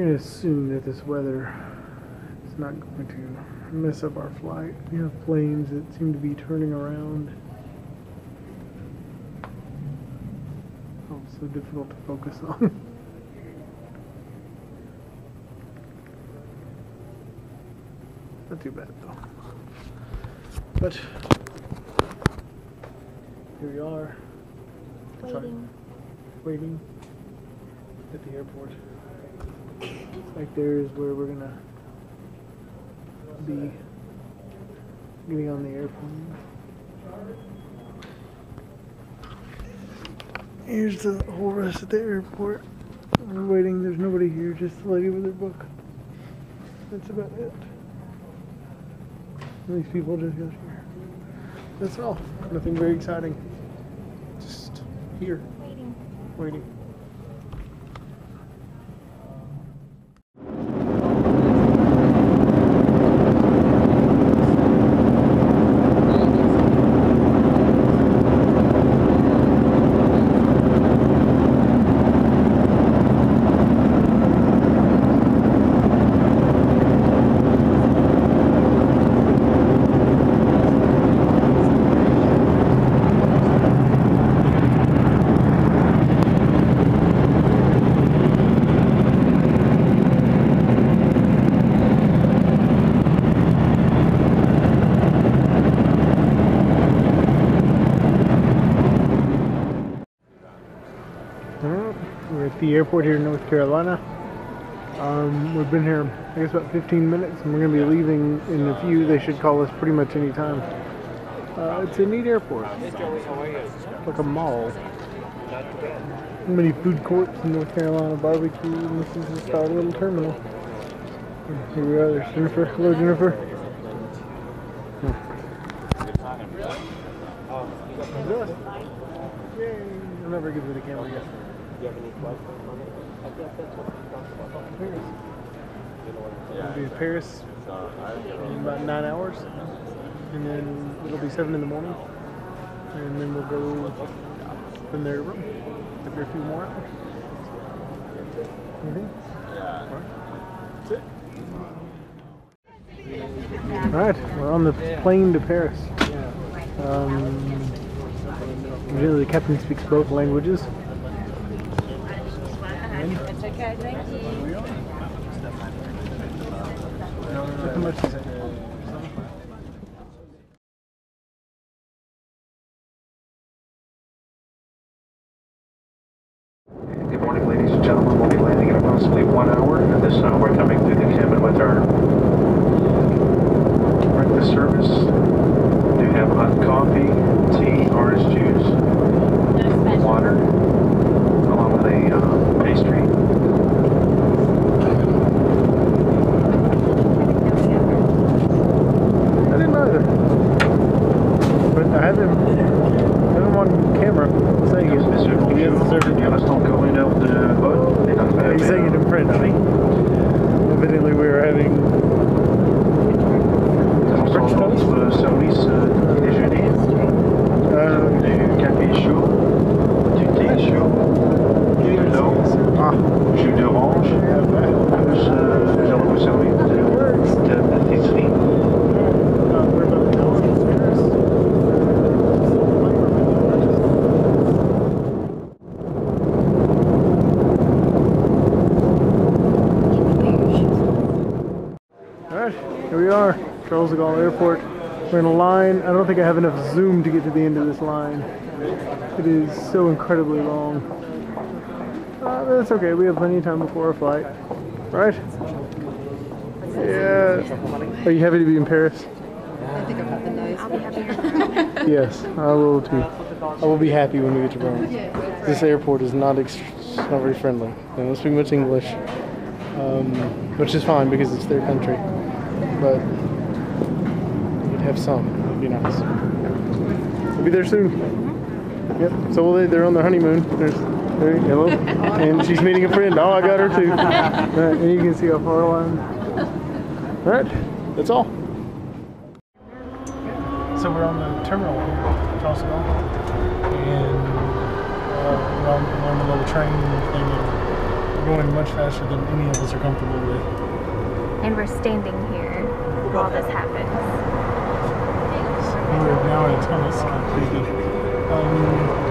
We're going to assume that this weather is not going to mess up our flight. We have planes that seem to be turning around. Oh, so difficult to focus on. Not too bad though. But here we are. Waiting at the airport. Right there is where we're gonna be getting on the airplane. Here's the whole rest of the airport. We're waiting. There's nobody here, just the lady with her book. That's about it. These people just got here. That's all. Nothing very exciting. Just here. Waiting. We're at the airport here in North Carolina. We've been here, I guess, about 15 minutes, and we're going to be leaving in a few. They should call us pretty much any time. It's a neat airport. It's like a mall. Many food courts in North Carolina, barbecue, and this is just our little terminal. And here we are. There's Jennifer. Hello, Jennifer. Yay! I'm never good with the camera yet. Do you have any flights on it? I think that's what we talked about. Paris. We'll be in Paris in about 9 hours. And then it'll be 7 in the morning. And then we'll go from there to Rome after a few more hours. Yeah. That's it. Alright, we're on the plane to Paris. Usually the captain speaks both languages. It's okay, thank you. Good morning, ladies and gentlemen. We'll be landing in approximately 1 hour. At this time, we're coming through the cabin with our breakfast service. We do have hot coffee, tea, orange juice, water, along with a pastry. I didn't either. But I have him on camera saying it. He has the servant. He's saying it in French. Evidently we are having French toast. Service déjeuner, du café chaud, du thé chaud, de l'eau, jus d'orange, plus nous allons vous servir de la pâtisserie. Alright, here we are, Charles de Gaulle Airport. We're in a line. I don't think I have enough zoom to get to the end of this line. It is so incredibly long. But that's okay, we have plenty of time before our flight. Right? Yeah. Are you happy to be in Paris? I think I've got the nose. I'll be happy. Yes, I will too. I will be happy when we get to Rome. This airport is not very friendly. They don't speak much English, which is fine because it's their country. But we'd have some. It'd be nice. We'll be there soon. Yep. So they're on their honeymoon. Hello. And she's meeting a friend. Oh, I got her too. Right, and you can see how far along. All right. That's all. So we're on the terminal here, Charles de Gaulle, and we're on the little train thing. going much faster than any of us are comfortable with. And we're standing here while this happens. So we're now at a tunnel, it's kind of creepy.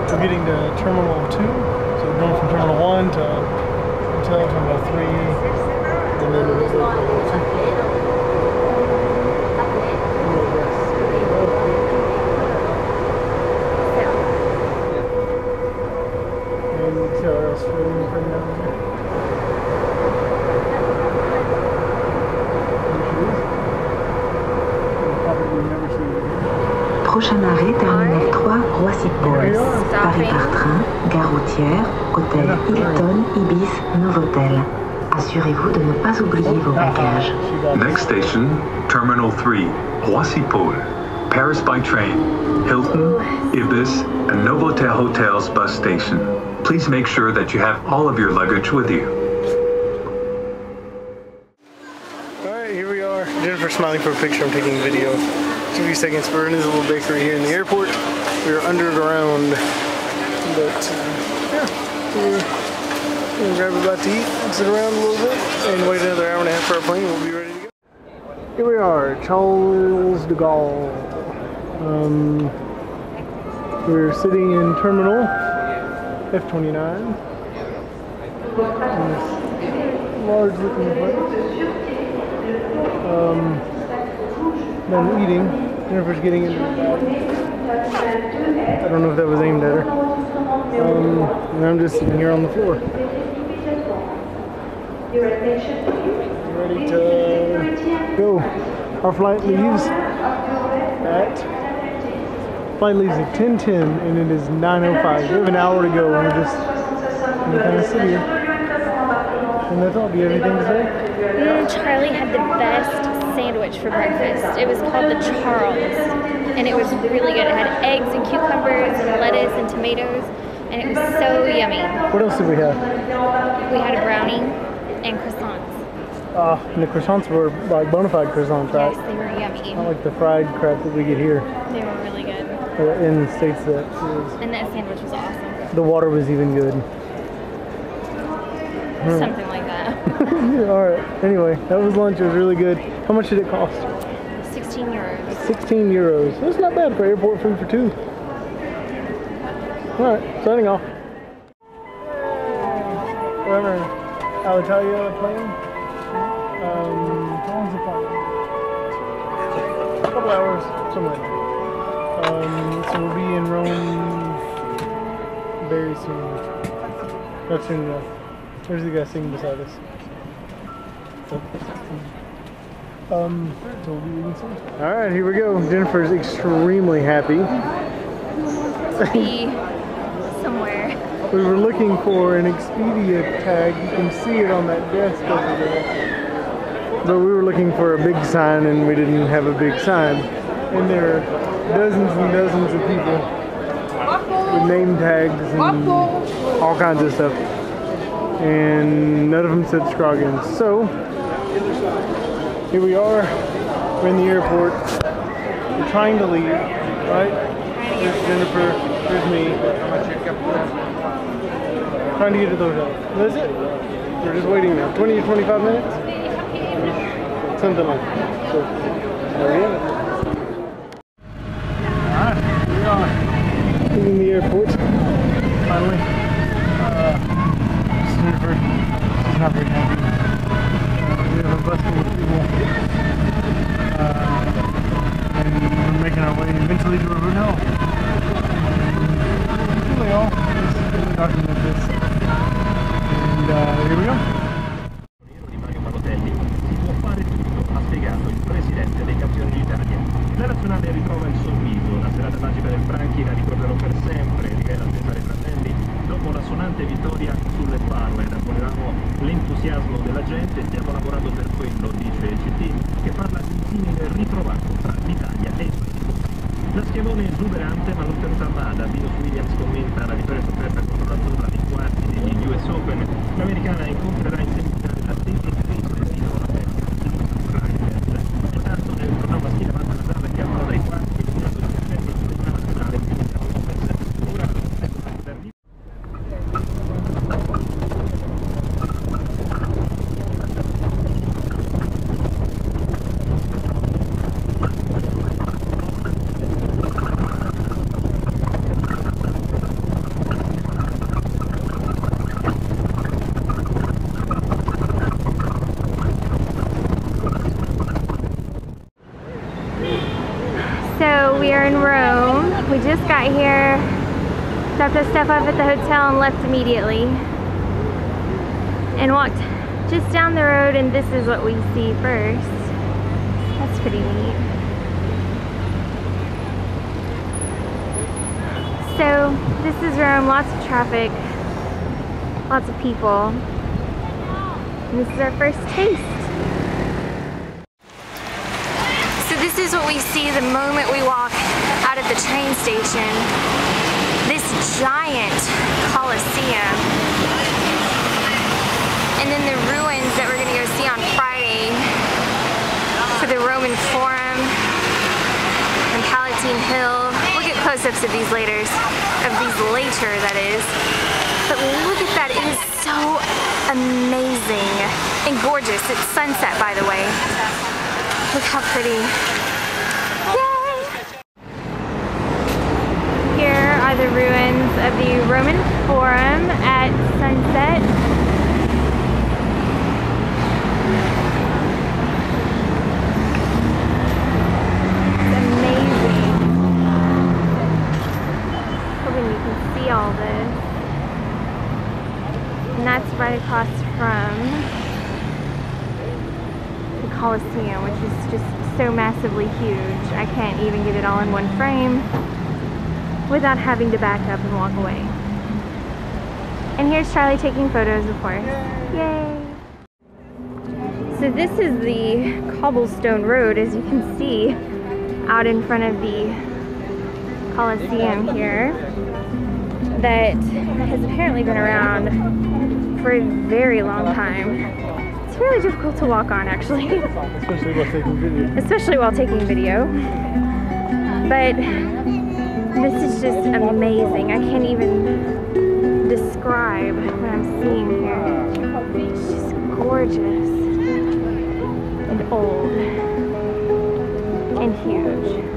We're getting to Terminal 2, so we're going from Terminal 1 to Hotel Terminal 3, and then we'll go to Terminal 2. Prochain arrêt, terminal 3, Roissy-Paul. Paris par train, gare routière, hôtel Hilton, Ibis, Novotel. Assurez-vous de ne pas oublier vos bagages. Next station, Terminal 3, Roissy-Paul. Paris by train, Hilton, Ibis, and Novotel Hotels bus station. Please make sure that you have all of your luggage with you. Alright, here we are. Jennifer's smiling for a picture. I'm taking a video. A few seconds. We're in this little bakery here in the airport. We're underground. But, yeah. We're gonna grab a bite to eat and sit around a little bit and wait another hour and a half for our plane. We'll be ready to go. Here we are, Charles de Gaulle. We're sitting in Terminal F29 in this large looking place. I'm eating. Jennifer's getting into the bag. I don't know if that was aimed at her. And I'm just sitting here on the floor. Ready to go. Our flight leaves at 10:10 and it is 9:05. We have an hour to go and we're just gonna kind of sit here. And that's all. Do you have anything to say? Charlie had the best sandwich for breakfast. It was called the Charles, and it was really good. It had eggs and cucumbers and lettuce and tomatoes, and it was so yummy. What else did we have? We had a brownie and croissants. And the croissants were like bona fide croissants, right? Yes, they were yummy. Not like the fried crap that we get here. They were really good. In the States that is. And that sandwich was awesome. The water was even good. Something like that. Alright, anyway, that was lunch. It was really good. How much did it cost? 16 euros. 16 euros. That's not bad for airport food for two. Alright, signing off. We're on our Alitalia plane. How long's the flight? A couple hours, somewhere like that. So we'll be in Rome very soon. Not soon enough. There's the guy singing beside us. So we'll be leaving soon. Alright, here we go. Jennifer's extremely happy. Be somewhere. We were looking for an Expedia tag. You can see it on that desk over there. But we were looking for a big sign and we didn't have a big sign. And there are dozens and dozens of people with name tags and all kinds of stuff. And none of them said Scroggins. So, here we are. We're in the airport. We're trying to leave, right? There's Jennifer, there's me. Trying to get to the hotel. That's it. We're just waiting now. 20 to 25 minutes? Something like that. So, there we have it. Alright, here we are. Leaving the airport. Finally. Jennifer, she's not very happy. We have a bus full of people. And we're making our way eventually to a hotel. And really all, just document this. And here we go. Ha spiegato il presidente dei campioni d'Italia. La nazionale ritrova il sorriso, la serata magica del Franchi la ricorderò per sempre, rivela Cesare Prandelli. Dopo la sonante vittoria sulle Farwe, avvolevamo l'entusiasmo della gente, stiamo lavorando per quello, dice il CT, che parla di un simile ritrovato tra l'Italia e il Paese. La schiavone esuberante ma non tenuta Venus Williams commenta la vittoria sofferta contro l'Azzurra nei quarti degli US Open. L'americana incontrerà in semifinale la Terrace fino alla Pertanto nel torneo maschile avanza Nadal che approda ai quarti eliminato il perfetto sulla nazionale iniziamo Lopez. Ora ecco per we just got here, dropped our stuff off at the hotel and left immediately. And walked just down the road, and this is what we see first. That's pretty neat. So this is Rome, lots of traffic, lots of people. And this is our first taste. So this is what we see the moment we walk out of the train station. This giant Colosseum. And then the ruins that we're gonna go see on Friday for the Roman Forum and Palatine Hill. We'll get close-ups of these later, that is. But look at that, it is so amazing and gorgeous. It's sunset, by the way. Look how pretty. Yay! Here are the ruins of the Roman Forum at sunset. All this, and that's right across from the Colosseum, which is just so massively huge. I can't even get it all in one frame without having to back up and walk away. And here's Charlie taking photos, of course. Yay! So this is the cobblestone road, as you can see, out in front of the Colosseum here, that has apparently been around for a very long time. It's really difficult to walk on, actually. Especially while taking video. Especially while taking video. But this is just amazing. I can't even describe what I'm seeing here. It's just gorgeous and old and huge.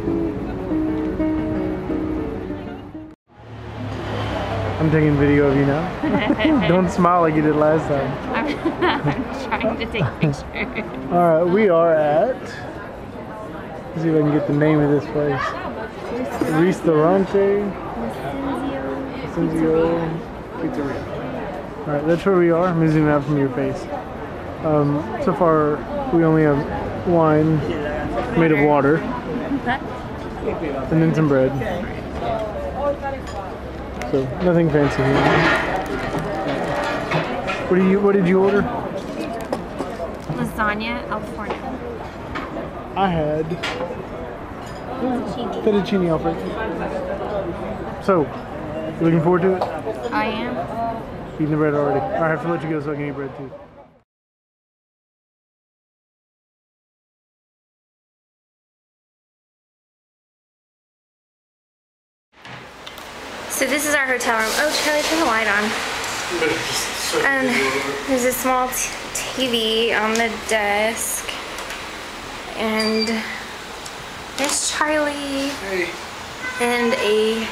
I'm taking video of you now. Don't smile like you did last time. I'm trying to take pictures. Alright, we are at, let's see if I can get the name of this place. Ristorante Cinzio Pizzeria. Alright, that's where we are. I'm zooming out from your face. So far, we only have wine made of water. And then some bread. So nothing fancy here. What did you order? Lasagna al forno. I had fettuccine alfredo. So, you looking forward to it? I am. Eating the bread already. I have to let you go so I can eat bread too. So this is our hotel room. Oh, Charlie, turn the light on. There's a small TV on the desk. And there's Charlie. Hey. And a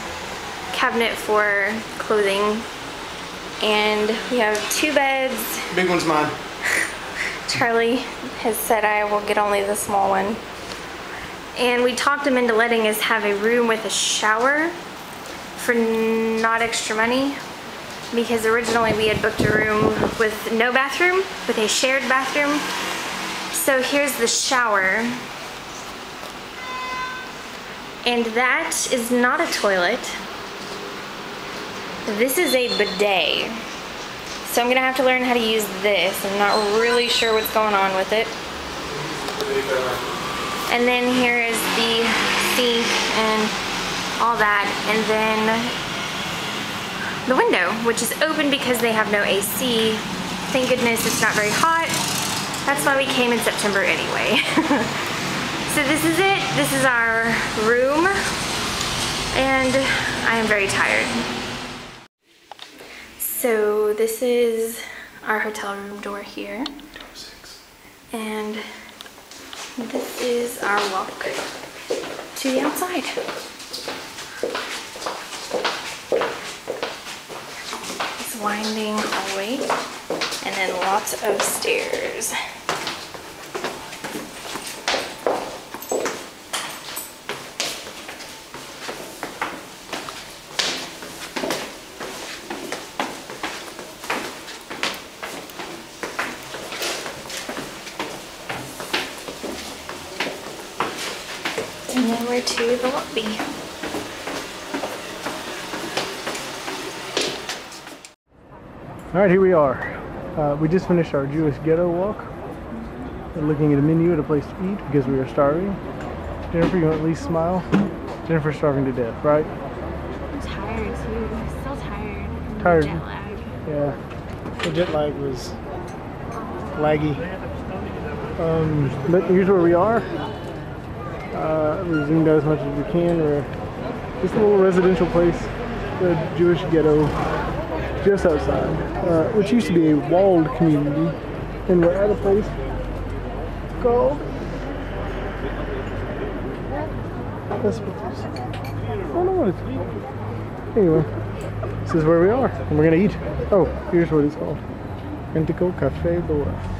cabinet for clothing. And we have 2 beds. Big one's mine. Charlie has said I will get only the small one. And we talked him into letting us have a room with a shower for not extra money, because originally we had booked a room with no bathroom, with a shared bathroom. So here's the shower. And that is not a toilet. This is a bidet. So I'm gonna have to learn how to use this. I'm not really sure what's going on with it. And then here is the sink and all that, and then the window, which is open because they have no AC. Thank goodness it's not very hot. That's why we came in September anyway. So this is it. This is our room, and I am very tired. So this is our hotel room door here, and this is our walk to the outside. This winding hallway, and then lots of stairs. here to the lobby. Alright, here we are. We just finished our Jewish ghetto walk. We're looking at a menu at a place to eat because we are starving. Jennifer, you want to at least smile? Jennifer's starving to death, right? I'm tired too. I'm still tired. From Tired. Jet lag. Yeah. The jet lag was laggy. But here's where we are. We zoomed out as much as we can. We're just a little residential place, the Jewish ghetto, just outside, which used to be a walled community. And we're at a place called, I don't know what it's called. Anyway, this is where we are, and we're gonna eat. Oh, here's what it's called. Antico Cafe Boa.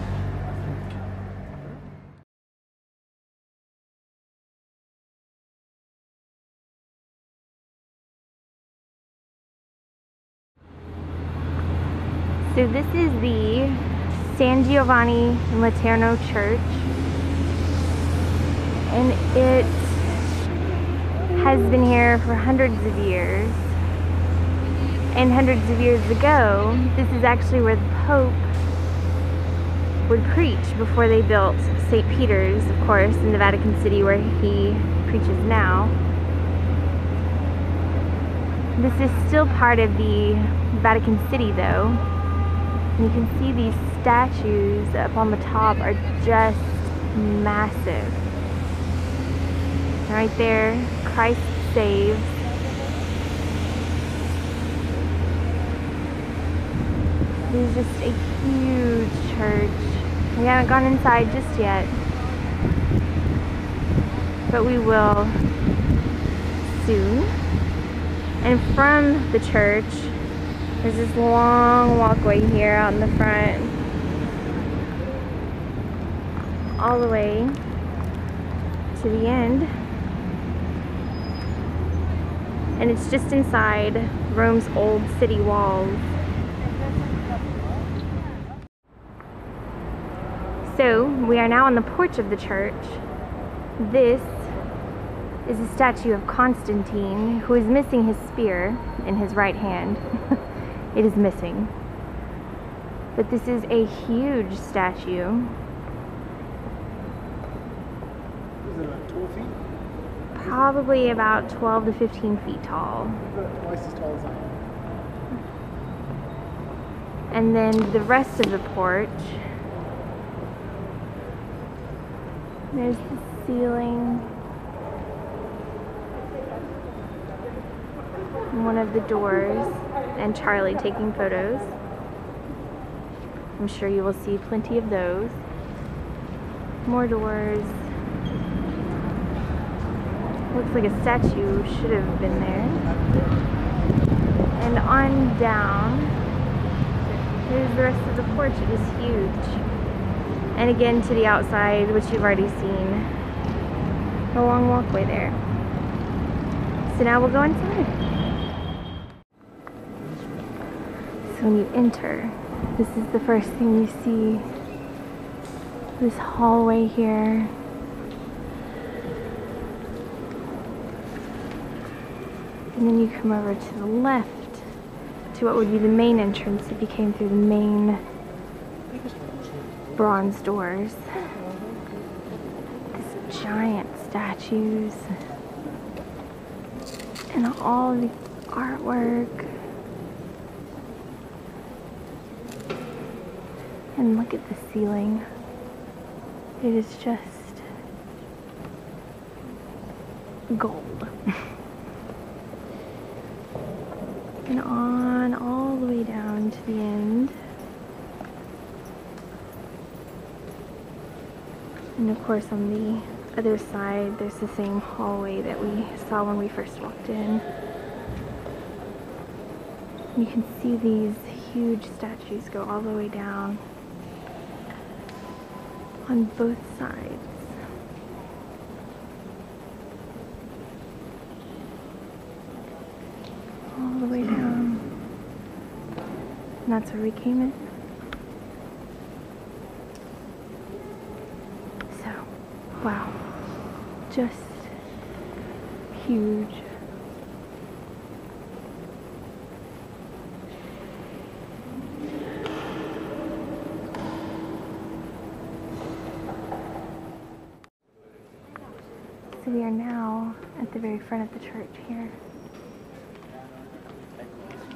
So this is the San Giovanni Laterno Church, and it has been here for hundreds of years. And hundreds of years ago, this is actually where the Pope would preach before they built St. Peter's, of course, in the Vatican City where he preaches now. This is still part of the Vatican City though. And you can see these statues up on the top are just massive. Right there, Christ saves. This is just a huge church. We haven't gone inside just yet, but we will soon. And from the church, there's this long walkway here out in the front, all the way to the end. And it's just inside Rome's old city walls. So, we are now on the porch of the church. This is a statue of Constantine, who is missing his spear in his right hand. It is missing. But this is a huge statue. Is it about 12 feet? Probably about 12 to 15 feet tall. Twice as tall as I am. And then the rest of the porch, there's the ceiling, one of the doors, and Charlie taking photos. I'm sure you will see plenty of those. More doors. Looks like a statue should have been there. And on down, here's the rest of the porch. It is huge. And again to the outside, which you've already seen. A long walkway there. So now we'll go inside. So when you enter, this is the first thing you see. This hallway here. And then you come over to the left to what would be the main entrance if you came through the main bronze doors. These giant statues and all the artwork. And look at the ceiling. It is just gold. And on all the way down to the end. And of course on the other side there's the same hallway that we saw when we first walked in. You can see these huge statues go all the way down on both sides. All the way down. And that's where we came in. So, wow. Just huge. So we are now at the very front of the church here.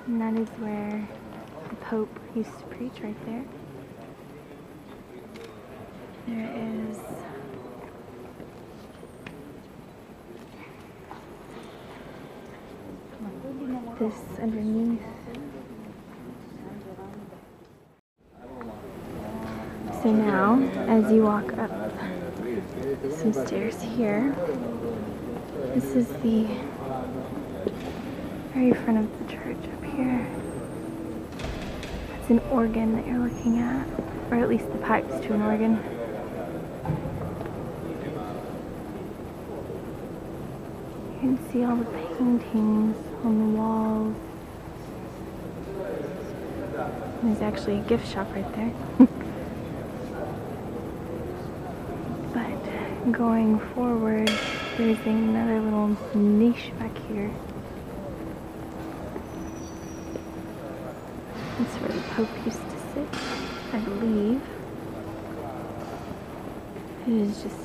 And that is where the Pope used to preach, right there. There is this underneath. So now, as you walk up some stairs here, this is the very front of the church up here. It's an organ that you're looking at, or at least the pipes to an organ. You can see all the paintings on the walls. There's actually a gift shop right there. But going forward, there's another little niche back here. That's where the Pope used to sit, I believe. It is just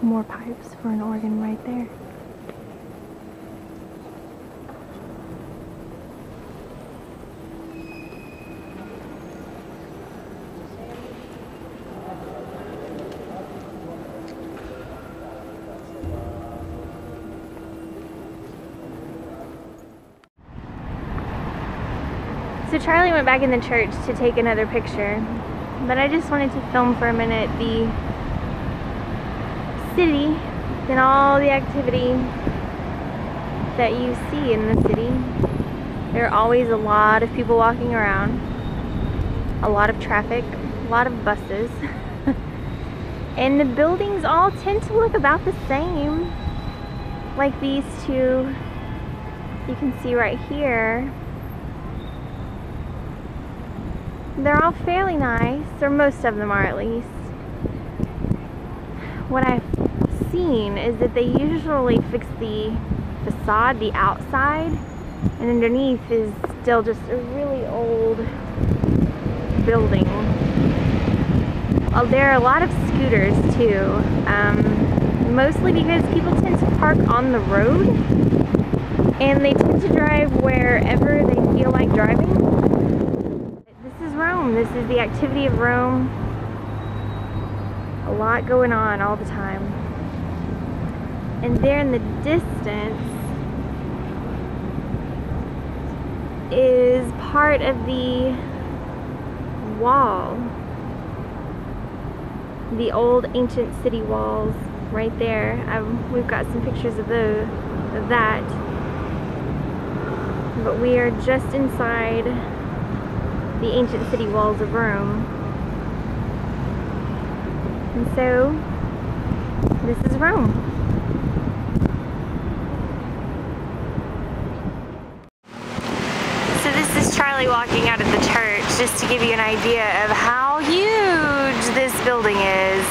more pipes for an organ right there. So Charlie went back in the church to take another picture, but I just wanted to film for a minute the city and all the activity that you see in the city. There are always a lot of people walking around, a lot of traffic, a lot of buses, and the buildings all tend to look about the same, like these two you can see right here. They're all fairly nice, or most of them are at least. What I've seen is that they usually fix the facade, the outside, and underneath is still just a really old building. There are a lot of scooters too, mostly because people tend to park on the road and they tend to drive wherever they feel like driving. This is Rome. This is the activity of Rome. A lot going on all the time. And there in the distance is part of the wall. The old ancient city walls right there. We've got some pictures of that. But we are just inside the ancient city walls of Rome. And so, this is Rome. So this is Charlie walking out of the church, just to give you an idea of how huge this building is.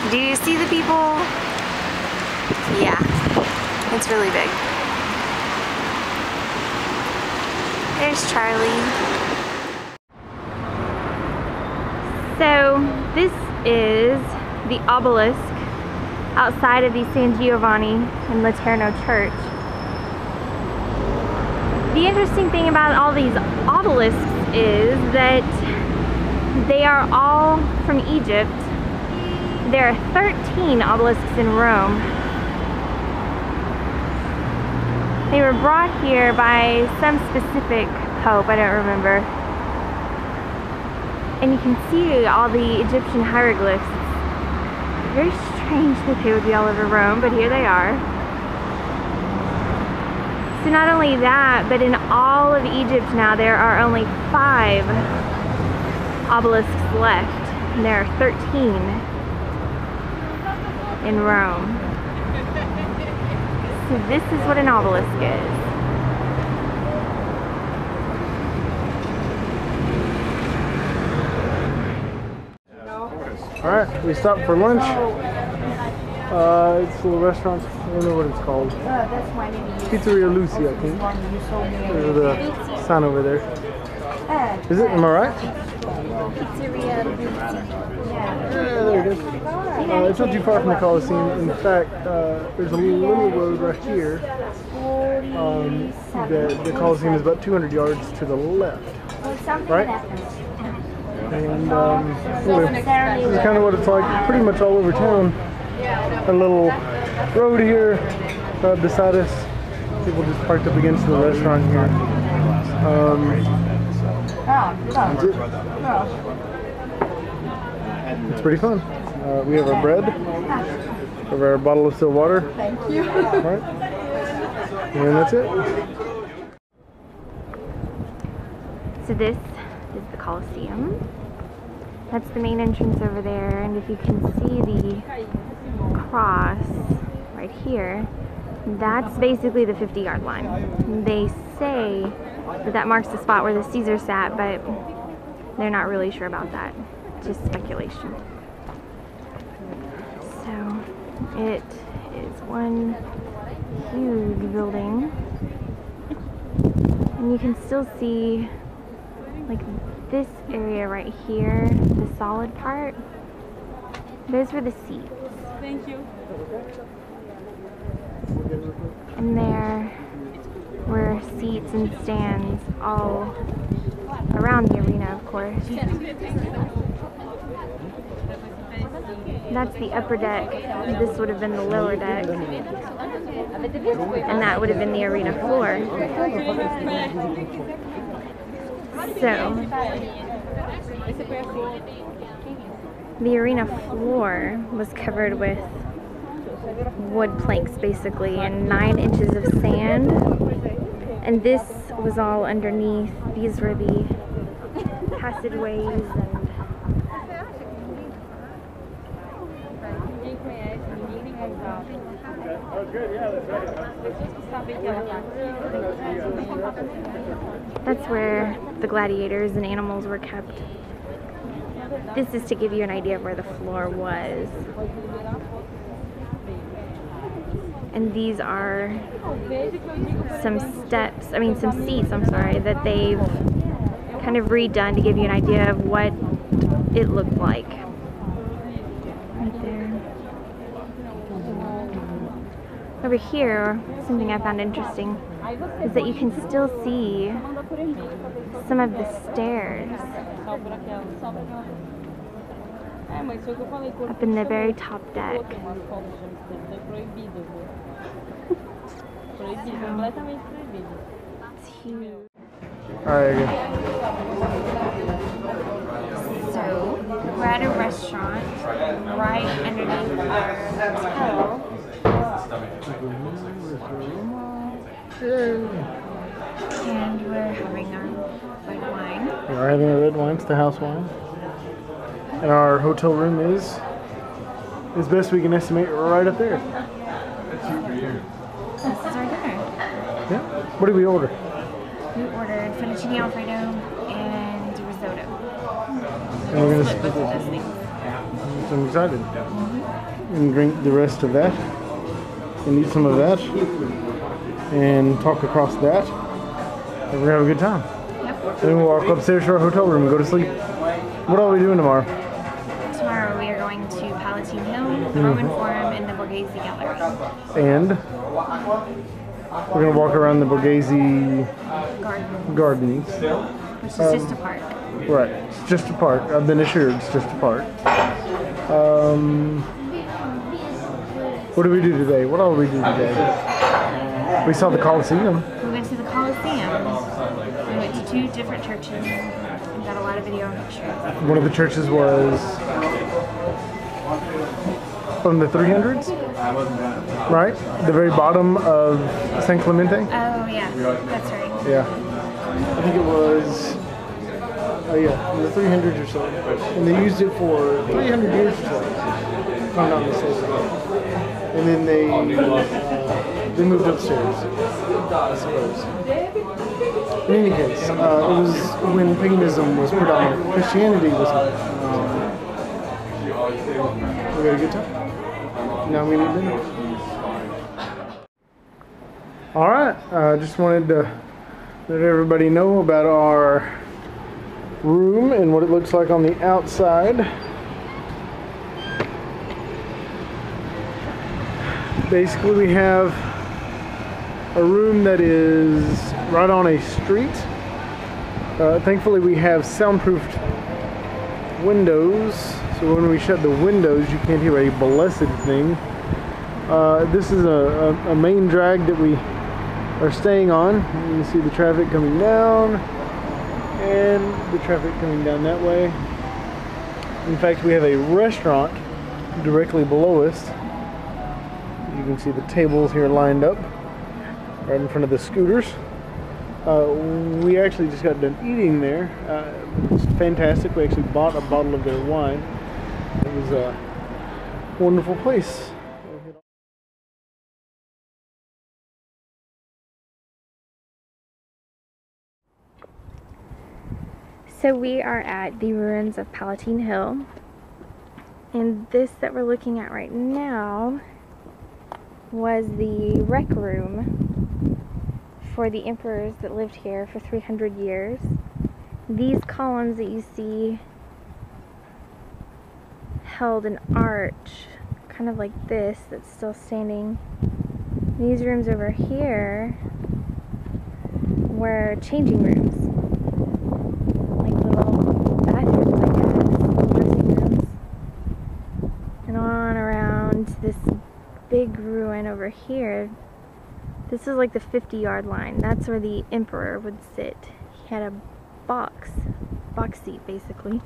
Do you see the people? Yeah, it's really big. There's Charlie. So this is the obelisk outside of the San Giovanni and Laterno church. The interesting thing about all these obelisks is that they are all from Egypt. There are 13 obelisks in Rome. They were brought here by some specific pope, I don't remember. And you can see all the Egyptian hieroglyphs. It's very strange that they would be all over Rome, but here they are. So not only that, but in all of Egypt now there are only 5 obelisks left. And there are 13 in Rome. So this is what an obelisk is. Alright, we stopped for lunch. It's a little restaurant. I don't know what it's called. Pizzeria Lucy, I think. There's the sign over there. Is it? Am I right? Pizzeria Lucy. Yeah, there it is. It's not too far from the Colosseum. In fact, there's a little road right here. The Colosseum is about 200 yards to the left. Right? And anyway, this is kind of what it's like pretty much all over town. A little road here beside us. People just parked up against the restaurant here. That's it. It's pretty fun. We have our bread. We have our bottle of still water. Thank you. Right. And that's it. So this is the Colosseum. That's the main entrance over there, and if you can see the cross right here, that's basically the 50-yard line. They say that that marks the spot where the Caesar sat, but they're not really sure about that. Just speculation. So it is one huge building, and you can still see like this area right here, the solid part. Those were the seats. Thank you. And there were seats and stands all around the arena, of course. That's the upper deck. This would have been the lower deck. And that would have been the arena floor. So, the arena floor was covered with wood planks basically and 9 inches of sand. And this was all underneath. These were the passageways and that's where the gladiators and animals were kept. This is to give you an idea of where the floor was. And these are some seats, that they've kind of redone to give you an idea of what it looked like. Right there. Over here, something I found interesting is that you can still see some of the stairs up in the very top deck. It's huge. Alright, again. So, we're at a restaurant right underneath our hotel. And we're having our red wine. We're having our red wine. It's the house wine. And our hotel room is, as best we can estimate, right up there. This is our dinner. Yeah. What did we order? We ordered fettuccine alfredo and risotto. And we're gonna Split both of those things. So I'm excited. And drink the rest of that. And eat some of that. And talk across that. And we're gonna have a good time. Yep. Then we'll walk upstairs to our hotel room and go to sleep. What are we doing tomorrow? Tomorrow we are going to Palatine Hill, the Roman Forum, and the Borghese Gallery. And we're gonna walk around the Borghese Gardens. Which is just a park. Right, it's just a park. I've been assured it's just a park. What did we do today? What all did we do today? We saw the Colosseum. We went to the Colosseum. We went to 2 different churches and got a lot of video and pictures. One of the churches was from the 300s, right? The very bottom of San Clemente. Oh yeah, that's right. Yeah, I think it was. Oh yeah, in the 300s or so, and they used it for 300 years or so, if I'm not mistaken. And then they moved upstairs, I suppose. In any case, it was when paganism was predominant. Christianity was We got a good time. Now we need dinner. Alright, just wanted to let everybody know about our room and what it looks like on the outside. Basically, we have a room that is right on a street. Thankfully, we have soundproofed windows, so when we shut the windows, you can't hear a blessed thing. This is a main drag that we are staying on. You can see the traffic coming down and the traffic coming down that way. In fact, we have a restaurant directly below us. You can see the tables here lined up right in front of the scooters. We actually just got done eating there. It's fantastic. We actually bought a bottle of their wine. It was a wonderful place. So we are at the ruins of Palatine Hill, and this that we're looking at right now was the rec room for the emperors that lived here for 300 years. These columns that you see held an arch, kind of like this, that's still standing. These rooms over here were changing rooms. Like little bathrooms, I guess, dressing rooms. And on around this big ruin over here. This is like the 50-yard line. That's where the emperor would sit. He had a box seat basically.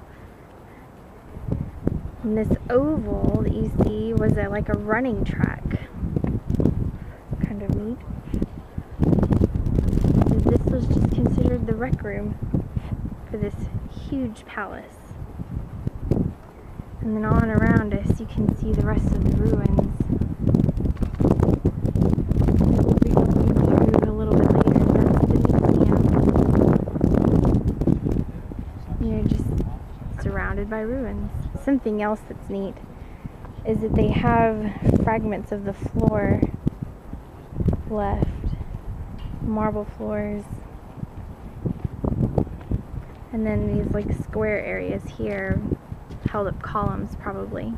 And this oval that you see was like a running track. Kind of neat. And this was just considered the rec room for this huge palace. And then on around us you can see the rest of the ruins. By ruins. Something else that's neat is that they have fragments of the floor left, marble floors, and then these like square areas here held up columns probably.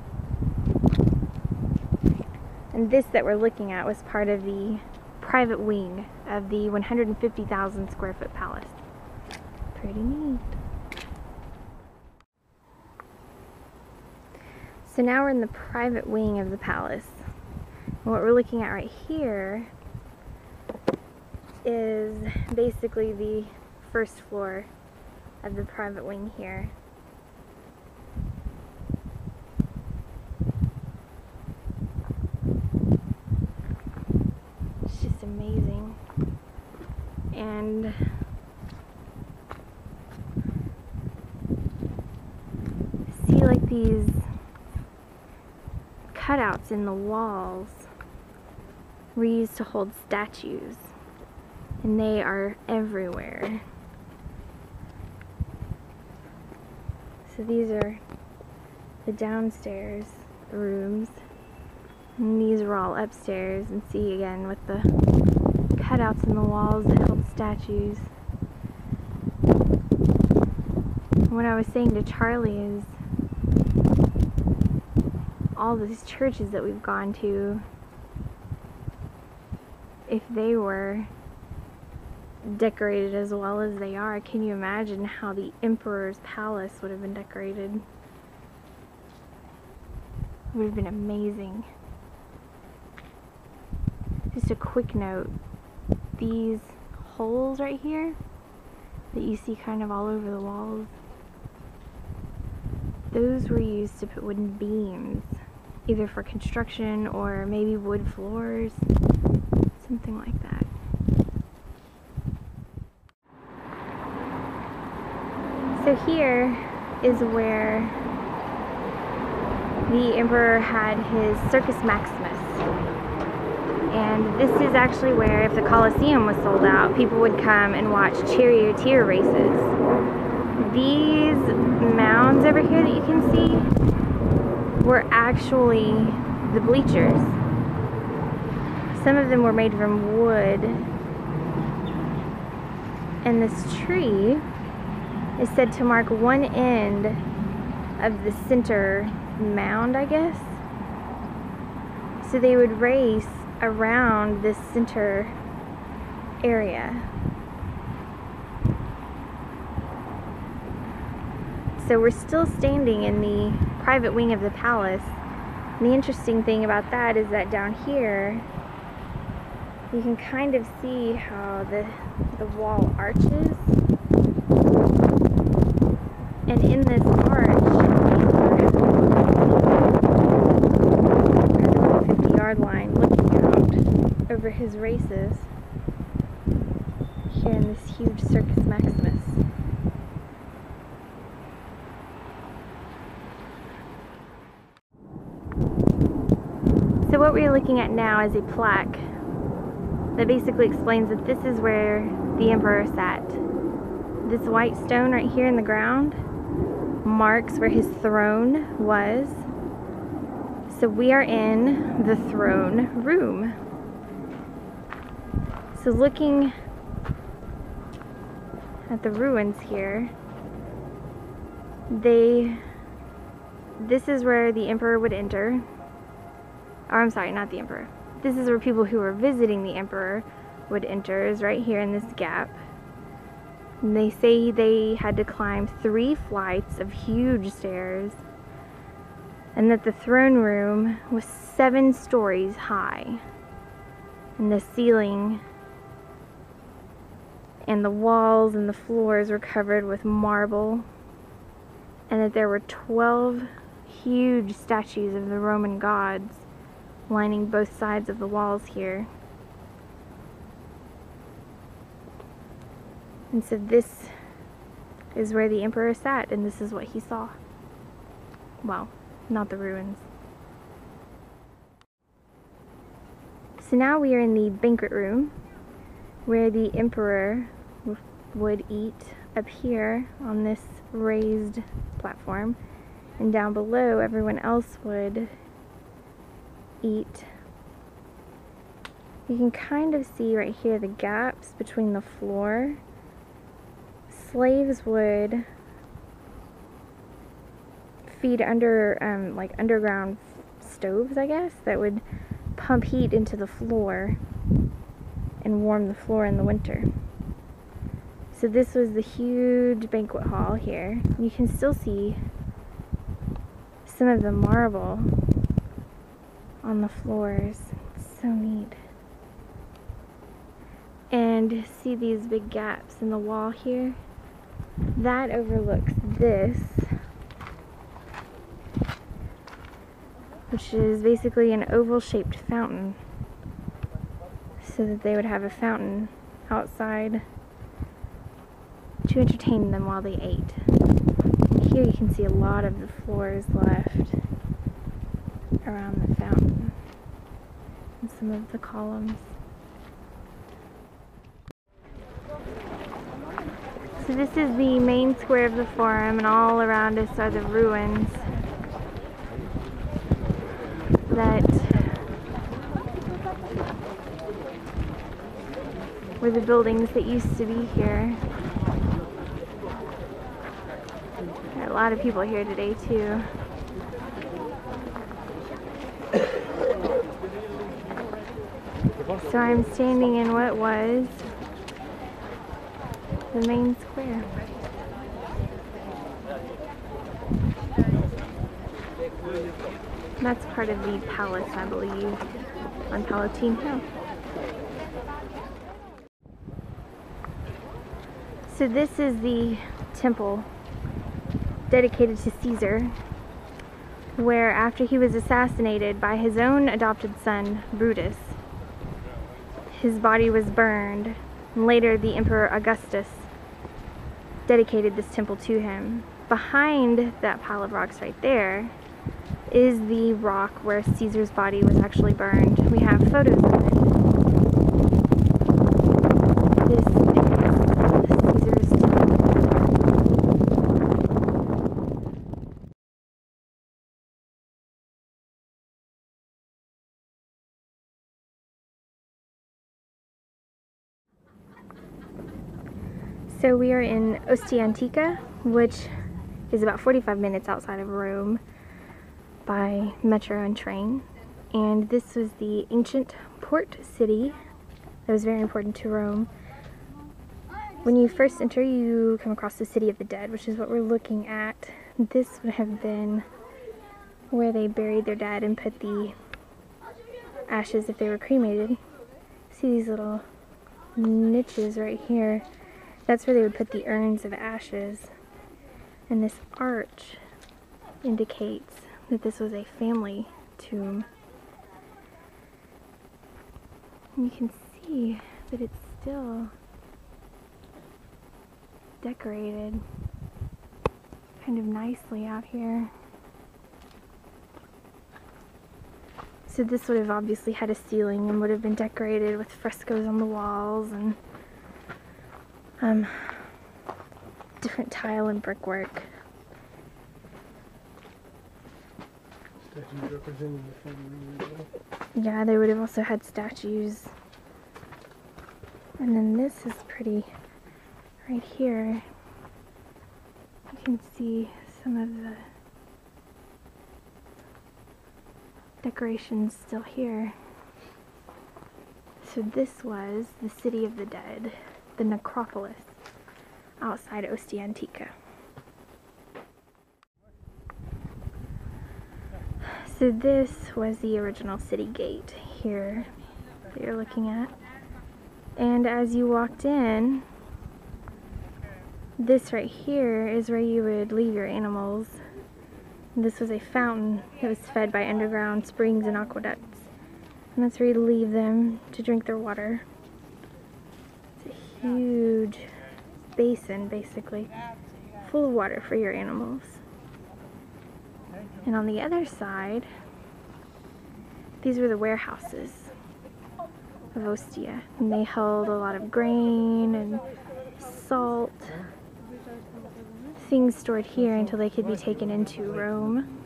And this that we're looking at was part of the private wing of the 150,000 square foot palace. Pretty neat. So now we're in the private wing of the palace. And what we're looking at right here is basically the first floor of the private wing here. It's just amazing. And see like these cutouts in the walls were used to hold statues, and they are everywhere. So these are the downstairs rooms, and these are all upstairs, and see again with the cutouts in the walls that held statues. What I was saying to Charlie is all these churches that we've gone to, if they were decorated as well as they are, can you imagine how the emperor's palace would have been decorated? It would have been amazing. Just a quick note, these holes right here that you see kind of all over the walls, those were used to put wooden beams, either for construction or maybe wood floors, something like that. So here is where the emperor had his Circus Maximus. And this is actually where, if the Colosseum was sold out, people would come and watch charioteer races. These mounds over here that you can see were actually the bleachers. Some of them were made from wood. And this tree is said to mark one end of the center mound, I guess. So they would race around this center area. So we're still standing in the private wing of the palace. And the interesting thing about that is that down here you can kind of see how the wall arches. And in this arch, at the 50-yard line, looking out over his races, here in this huge Circus Maximus. So what we're looking at now is a plaque that basically explains that this is where the emperor sat. This white stone right here in the ground marks where his throne was. So we are in the throne room. So looking at the ruins here, this is where the emperor would enter. Or I'm sorry, not the emperor. This is where people who were visiting the emperor would enter, is right here in this gap. And they say they had to climb 3 flights of huge stairs, and that the throne room was 7 stories high. And the ceiling and the walls and the floors were covered with marble, and that there were 12 huge statues of the Roman gods lining both sides of the walls here. And so this is where the emperor sat, and this is what he saw. Well, not the ruins. So now we are in the banquet room, where the emperor would eat up here on this raised platform, and down below everyone else would eat. You can kind of see right here the gaps between the floor. Slaves would feed under like underground stoves, I guess, that would pump heat into the floor and warm the floor in the winter. So this was the huge banquet hall here. You can still see some of the marble on the floors. It's so neat. And see these big gaps in the wall here? That overlooks this, which is basically an oval-shaped fountain, so that they would have a fountain outside to entertain them while they ate. And here you can see a lot of the floors left around the fountain and some of the columns. So this is the main square of the forum, and all around us are the ruins that were the buildings that used to be here. There are a lot of people here today too. So I'm standing in what was the main square. That's part of the palace, I believe, on Palatine Hill. So this is the temple dedicated to Caesar, where after he was assassinated by his own adopted son, Brutus, his body was burned. And later, the Emperor Augustus dedicated this temple to him. Behind that pile of rocks right there is the rock where Caesar's body was actually burned. We have photos of it. So we are in Ostia Antica, which is about 45 minutes outside of Rome by metro and train. And this was the ancient port city that was very important to Rome. When you first enter, you come across the City of the Dead, which is what we're looking at. This would have been where they buried their dead and put the ashes if they were cremated. See these little niches right here? That's where they would put the urns of ashes. And this arch indicates that this was a family tomb. And you can see that it's still decorated kind of nicely out here. So this would have obviously had a ceiling and would have been decorated with frescoes on the walls and different tile and brickwork. Statues representing the family. Yeah, they would have also had statues. And then this is pretty right here. You can see some of the decorations still here. So this was the City of the Dead, the necropolis outside Ostia Antica. So this was the original city gate here that you're looking at. And as you walked in, this right here is where you would leave your animals. This was a fountain that was fed by underground springs and aqueducts. And that's where you leave them to drink their water. It's a huge basin, basically, full of water for your animals. And on the other side, these were the warehouses of Ostia. And they held a lot of grain and salt, things stored here until they could be taken into Rome.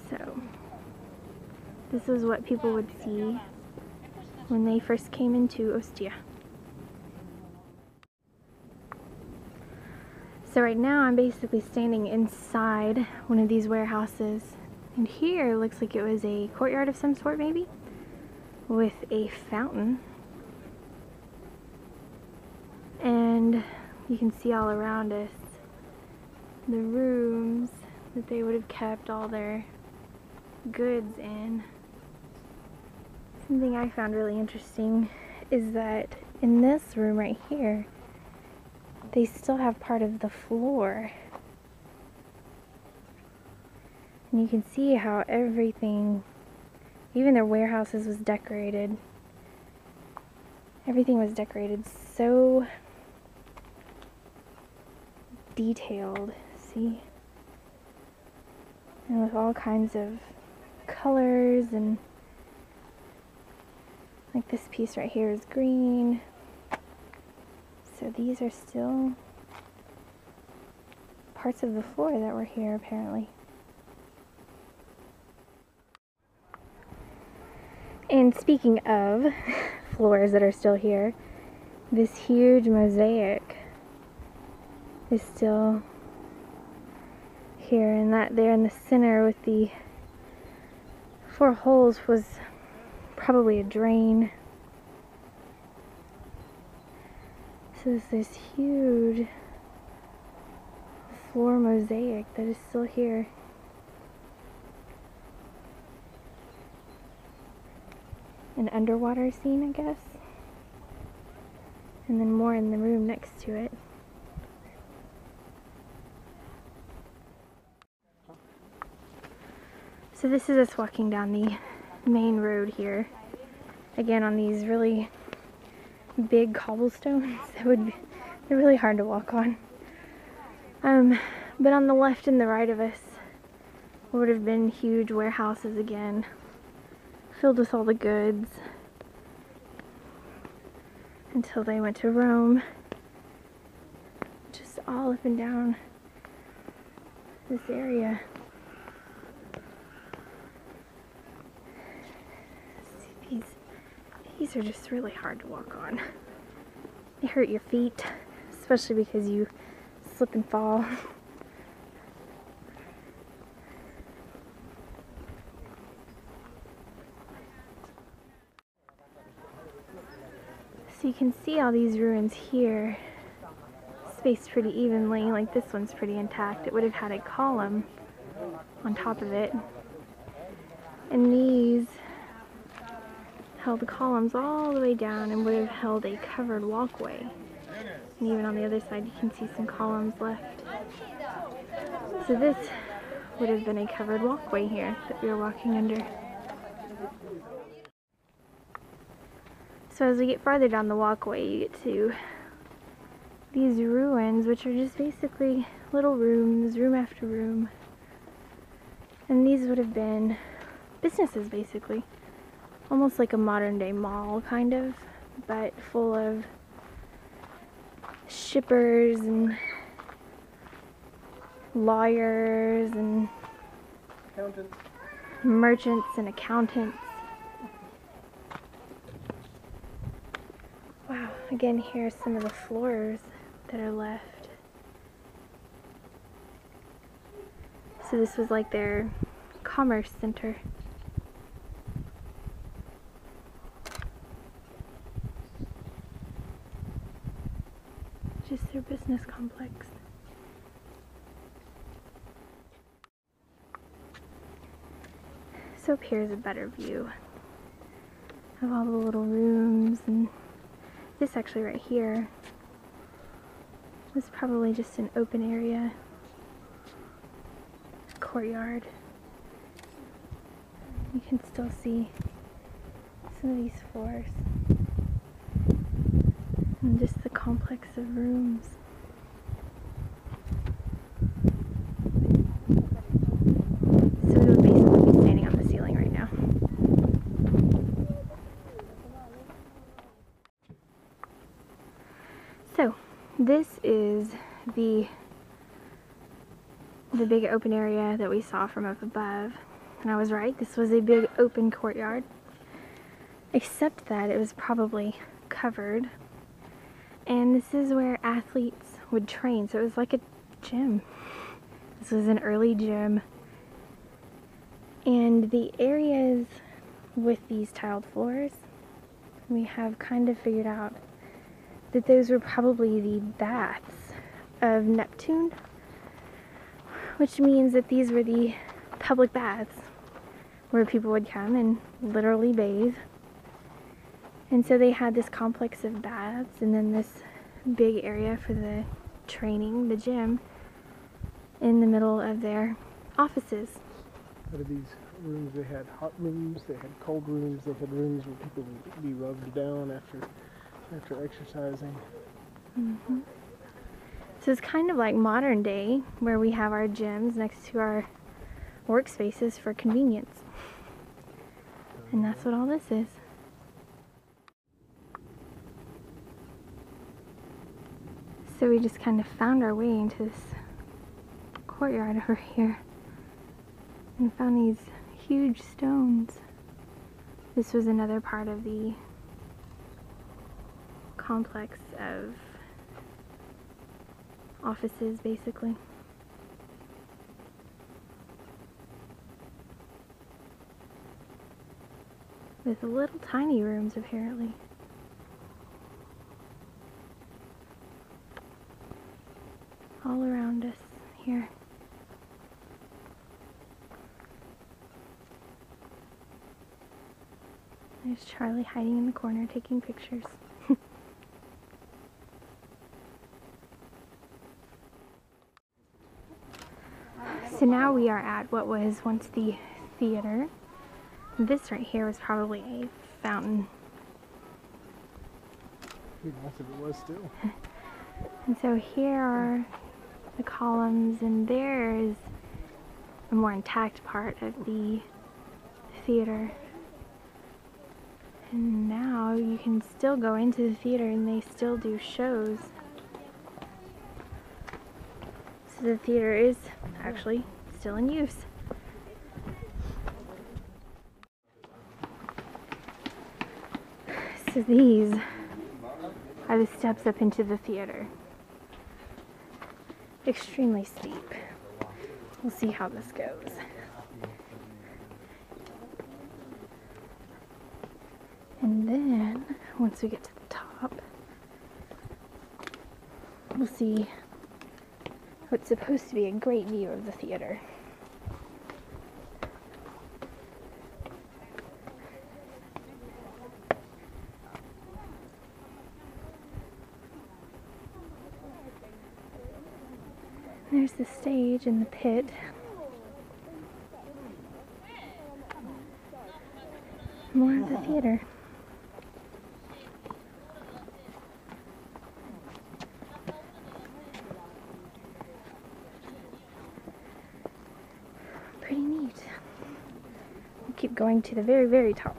So, this is what people would see when they first came into Ostia. So right now I'm basically standing inside one of these warehouses, and here looks like it was a courtyard of some sort, maybe, with a fountain. And you can see all around us the rooms that they would have kept all their goods in. Something I found really interesting is that in this room right here, they still have part of the floor. And you can see how everything, even their warehouses, was decorated. Everything was decorated so detailed, see? And with all kinds of colors, and like this piece right here is green. So these are still parts of the floor that were here, apparently. And speaking of floors that are still here, this huge mosaic is still here, and that there in the center with the 4 holes was probably a drain. So there's this huge floor mosaic that is still here. An underwater scene, I guess. And then more in the room next to it. So this is us walking down the main road here. Again, on these really big cobblestones. They're really hard to walk on. But on the left and the right of us would have been huge warehouses again, filled with all the goods, until they went to Rome. Just all up and down this area. See these These are just really hard to walk on. They hurt your feet, especially because you slip and fall. So you can see all these ruins here, spaced pretty evenly. Like this one's pretty intact. It would have had a column on top of it. And these held the columns all the way down and would have held a covered walkway. And even on the other side you can see some columns left. So this would have been a covered walkway here that we were walking under. So as we get farther down the walkway, you get to these ruins, which are just basically little rooms, room after room. And these would have been businesses, basically. Almost like a modern day mall, kind of, but full of shippers and lawyers and Accountants. Merchants and accountants. Wow, again, here's some of the floors that are left. So this was like their commerce center. Just their business complex. So up here is a better view of all the little rooms, and this actually right here was probably just an open area, courtyard. You can still see some of these floors and just the complex of rooms. So it would basically be standing on the ceiling right now. So this is the big open area that we saw from up above. And I was right, this was a big open courtyard. Except that it was probably covered. And this is where athletes would train. So it was like a gym. This was an early gym. And the areas with these tiled floors, we have kind of figured out that those were probably the baths of Neptune, which means that these were the public baths where people would come and literally bathe. And so they had this complex of baths and then this big area for the training, the gym, in the middle of their offices. Out of these rooms, they had hot rooms, they had cold rooms, they had rooms where people would be rubbed down after exercising. Mm-hmm. So it's kind of like modern day, where we have our gyms next to our workspaces for convenience. And that's what all this is. So we just kind of found our way into this courtyard over here and found these huge stones. This was another part of the complex of offices, basically. With little tiny rooms, apparently. All around us here. There's Charlie hiding in the corner taking pictures. So now we are at what was once the theater. This right here was probably a fountain. Most of it was still. And so here are the columns, and there is a more intact part of the theater. And now you can still go into the theater and they still do shows. So the theater is actually still in use. So these are the steps up into the theater. Extremely steep. We'll see how this goes. And then, once we get to the top, we'll see what's supposed to be a great view of the theater. There's the stage and the pit. More of the theater. Pretty neat. We'll keep going to the very, very top.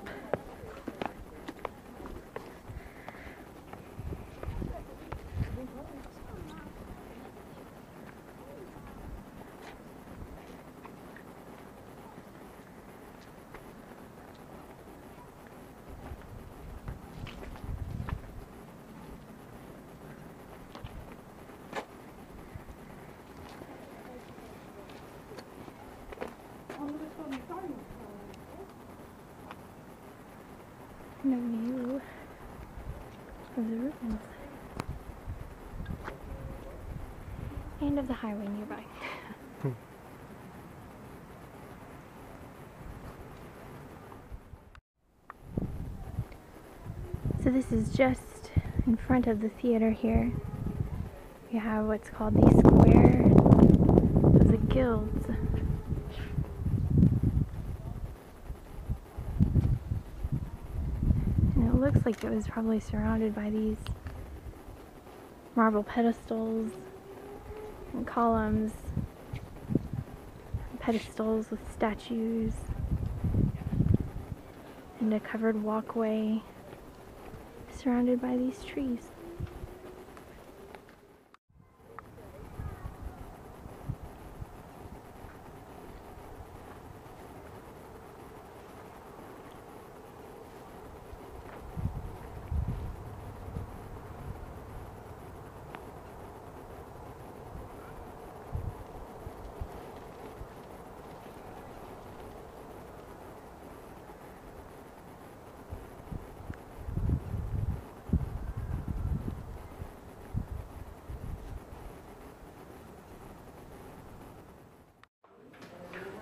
And a view of the ruins and of the highway nearby. So this is just in front of the theater here. We have what's called the Square of the Guilds. And it looks like it was probably surrounded by these marble pedestals and columns, pedestals with statues, and a covered walkway surrounded by these trees.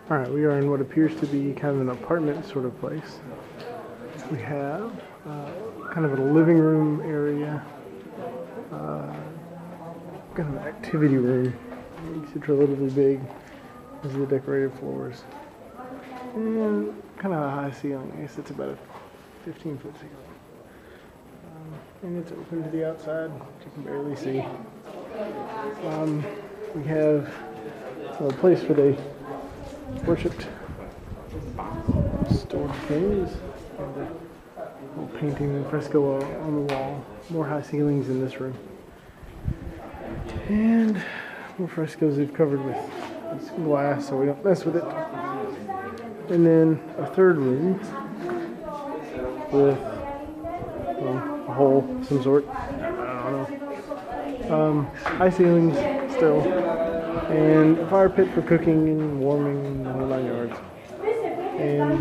Alright, we are in what appears to be kind of an apartment sort of place. We have kind of a living room area, kind of an activity room. Makes it relatively big. These are the decorated floors. And kind of a high ceiling. I guess it's about a 15-foot ceiling. And it's open to the outside, which you can barely see. We have a place where they worshipped stored things, and a little painting and fresco on the wall. More high ceilings in this room, and more frescoes they've covered with glass so we don't mess with it. And then a third room with a hole of some sort. I don't know. High ceilings still. And a fire pit for cooking and warming and the whole 9 yards. And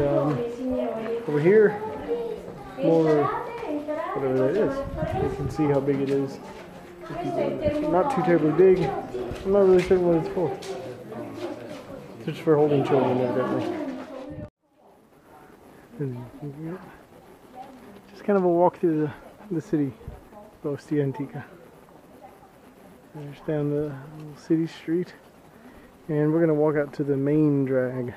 over here, more whatever that is. You can see how big it is. Not too terribly big. I'm not really certain what it's for. It's just for holding children, evidently. And just kind of a walk through the city of Ostia Antica. There's down the little city street, and we're going to walk out to the main drag.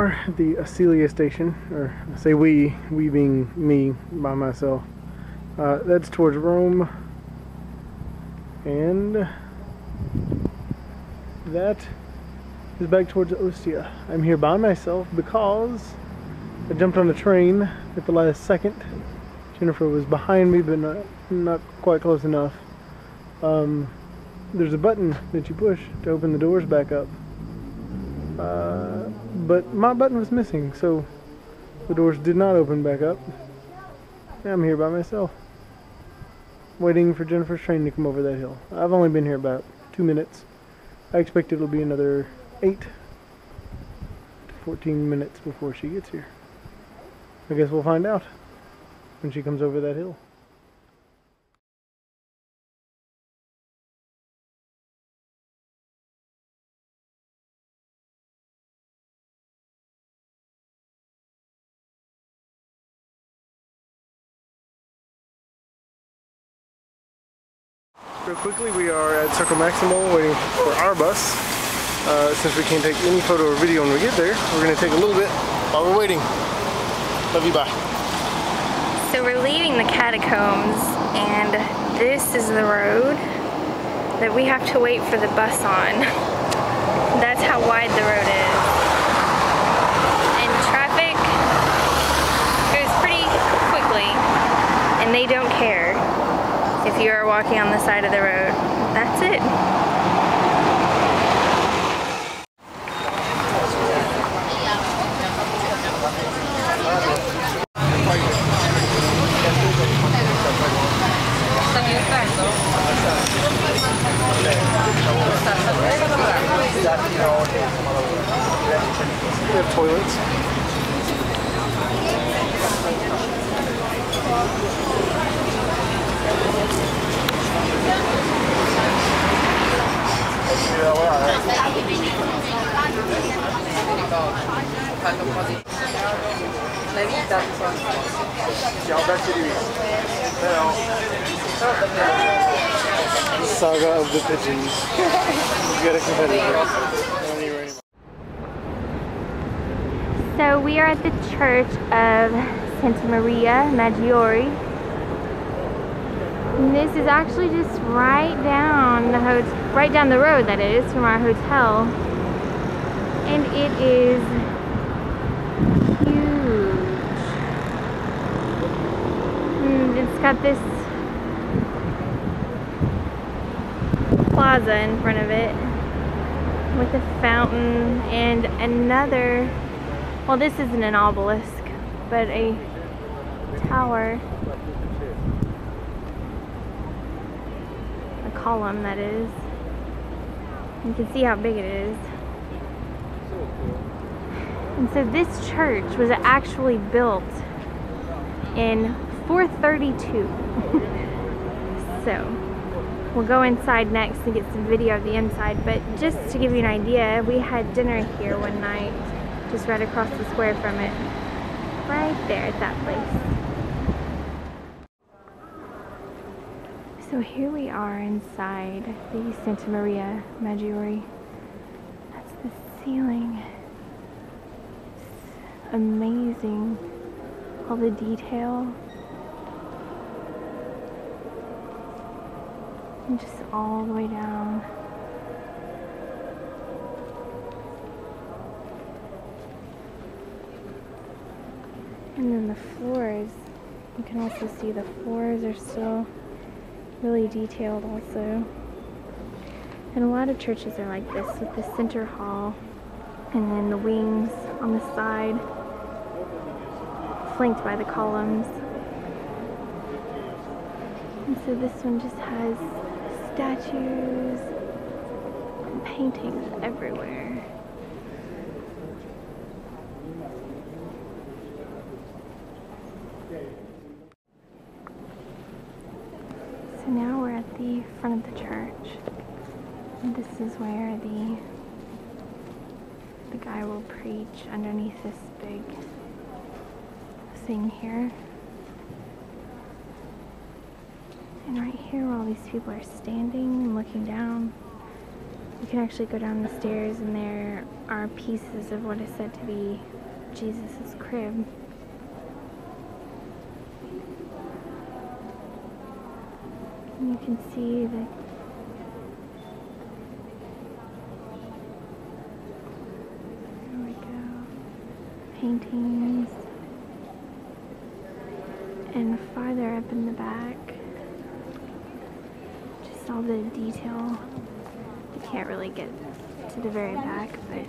are at the Ostia station, or I say we being me by myself. That's towards Rome, and that is back towards Ostia. I'm here by myself because I jumped on a train at the last second. Jennifer was behind me, but not quite close enough. There's a button that you push to open the doors back up. But my button was missing, so the doors did not open back up. I'm here by myself, waiting for Jennifer's train to come over that hill. I've only been here about 2 minutes. I expect it'll be another 8 to 14 minutes before she gets here. I guess we'll find out when she comes over that hill. Real quickly, we are at Circle Maximo waiting for our bus. Since we can't take any photo or video when we get there, we're going to take a little bit while we're waiting. Love you, bye. So we're leaving the catacombs, and this is the road that we have to wait for the bus on. That's how wide the road is. And traffic goes pretty quickly, and they don't care if you are walking on the side of the road. That's it. We have toilets. Saga of the pigeons. You got a competitor. So we are at the Church of Santa Maria Maggiore. And this is actually just right down the road, that is, from our hotel. And it is huge. And it's got this plaza in front of it with a fountain and another, well, this isn't an obelisk, but a tower, a column, that is. You can see how big it is. And so this church was actually built in 432. So we'll go inside next and get some video of the inside, but just to give you an idea, we had dinner here one night, just right across the square from it. Right there at that place. So here we are inside the Santa Maria Maggiore. That's the ceiling. It's amazing. All the detail. And just all the way down. And then the floors, you can also see the floors are still really detailed also. And a lot of churches are like this, with the center hall and then the wings on the side, flanked by the columns. And so this one just has statues and paintings everywhere. So now we're at the front of the church. And this is where the guy will preach underneath this big thing here. And right here where all these people are standing and looking down, You can actually go down the stairs and there are pieces of what is said to be Jesus' crib. And you can see that there we go. Paintings. And farther up in the back, just all the detail. You can't really get to the very back, but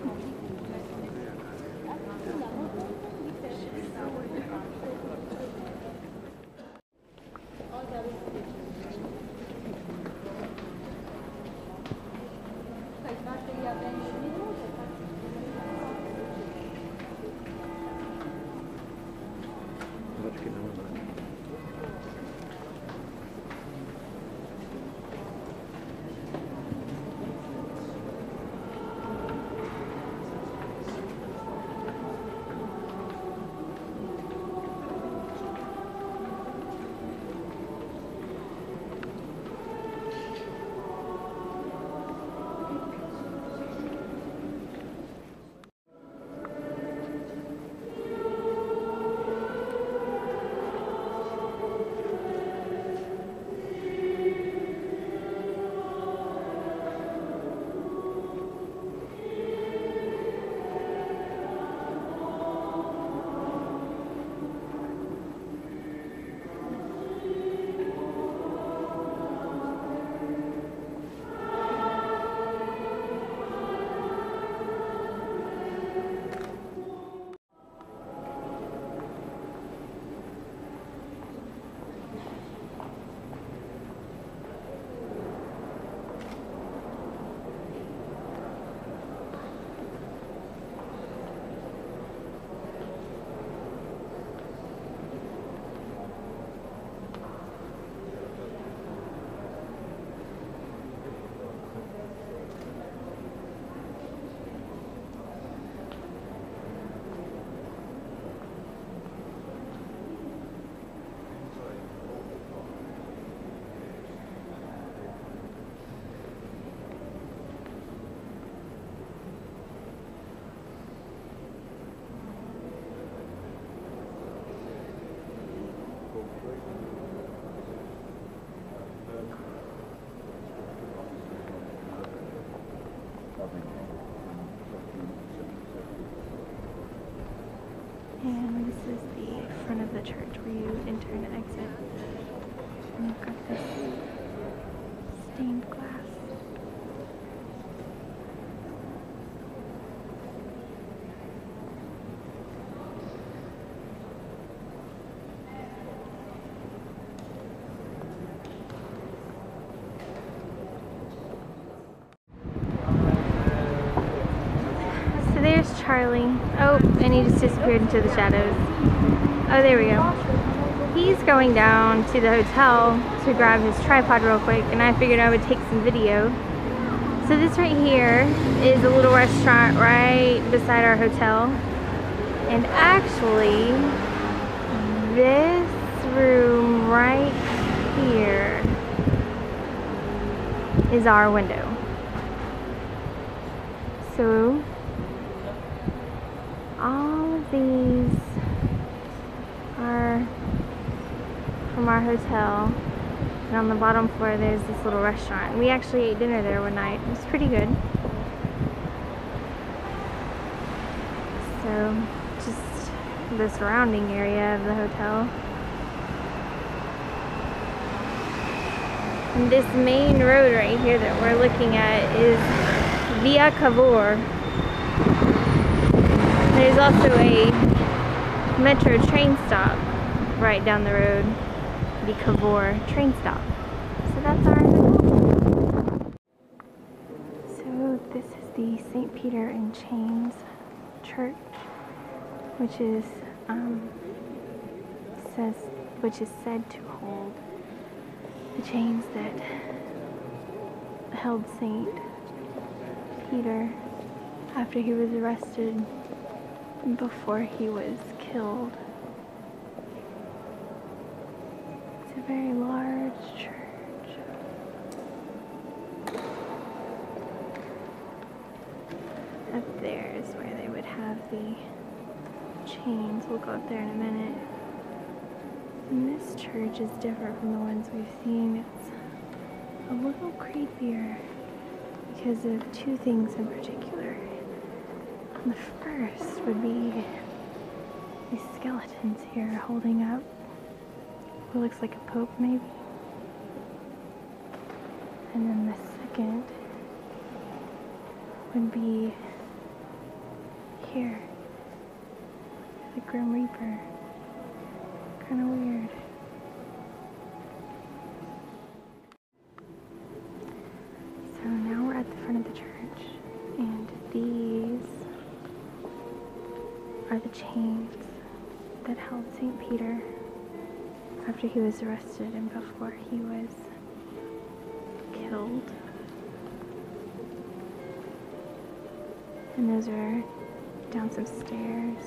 and this is the front of the church where you enter and exit. And you've got this stained glass. So there's Charlie. Oh, and he just disappeared into the shadows. Oh, there we go. He's going down to the hotel to grab his tripod real quick, and I figured I would take some video. So this right here is a little restaurant right beside our hotel. And actually, this room right here is our window. So all of these are from our hotel, and on the bottom floor there's this little restaurant. We actually ate dinner there one night. It was pretty good. So just the surrounding area of the hotel. And this main road right here that we're looking at is Via Cavour. There's also a metro train stop right down the road, the Cavour train stop. So that's our hotel. So this is the St. Peter and Chains Church, which is said to hold the chains that held St. Peter after he was arrested and before he was killed. It's a very large church. have the chains. We'll go up there in a minute. And this church is different from the ones we've seen. It's a little creepier because of two things in particular. The first would be these skeletons here holding up what looks like a pope maybe. And then the second would be here, the Grim Reaper. Kind of weird. So now we're at the front of the church, and these are the chains that held St. Peter after he was arrested and before he was killed. And those are down some stairs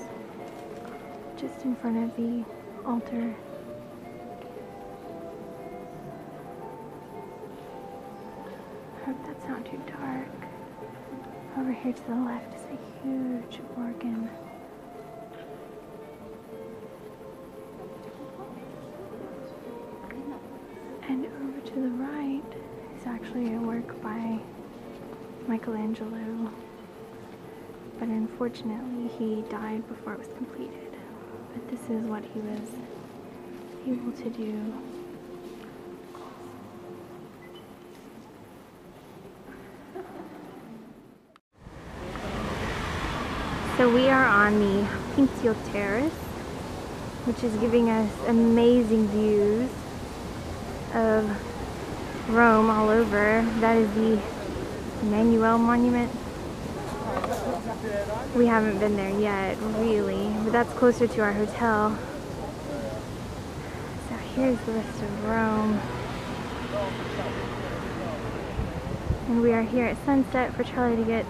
just in front of the altar. I hope that's not too dark. Over here to the left is a huge organ. And over to the right is actually a work by Michelangelo. But unfortunately he died before it was completed. But this is what he was able to do. So we are on the Pincio Terrace, which is giving us amazing views of Rome all over. That is the Emmanuel Monument. We haven't been there yet, really, but that's closer to our hotel. So here's the rest of Rome. And we are here at sunset for Charlie to get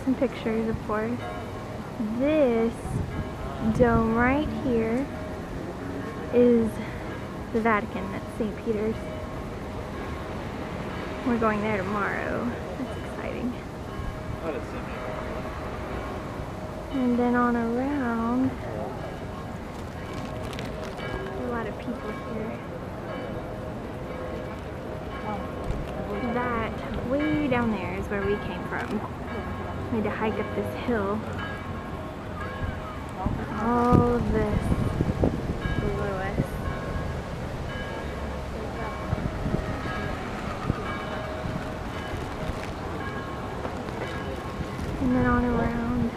some pictures, of course. This dome right here is the Vatican at St. Peter's. We're going there tomorrow. That's exciting. And then on around, a lot of people here. That way down there is where we came from. We had to hike up this hill. All of this below us. And then on around.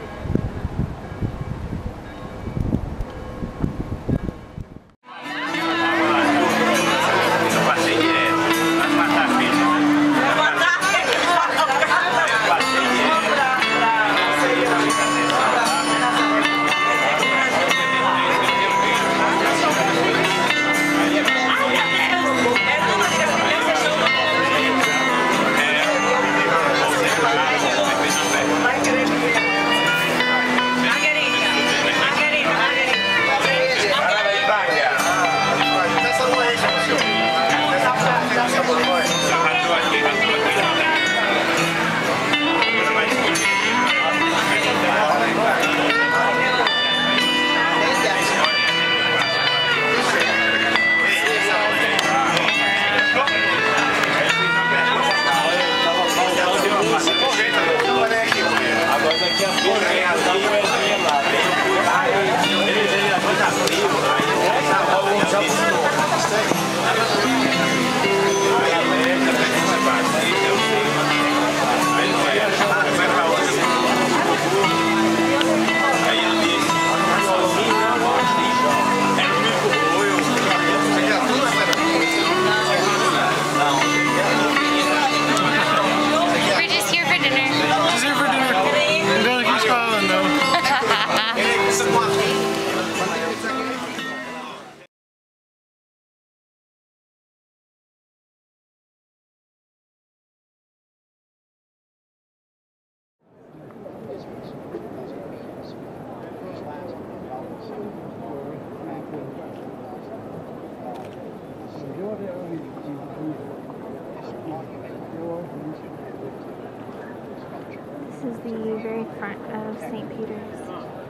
This is the very front of St. Peter's.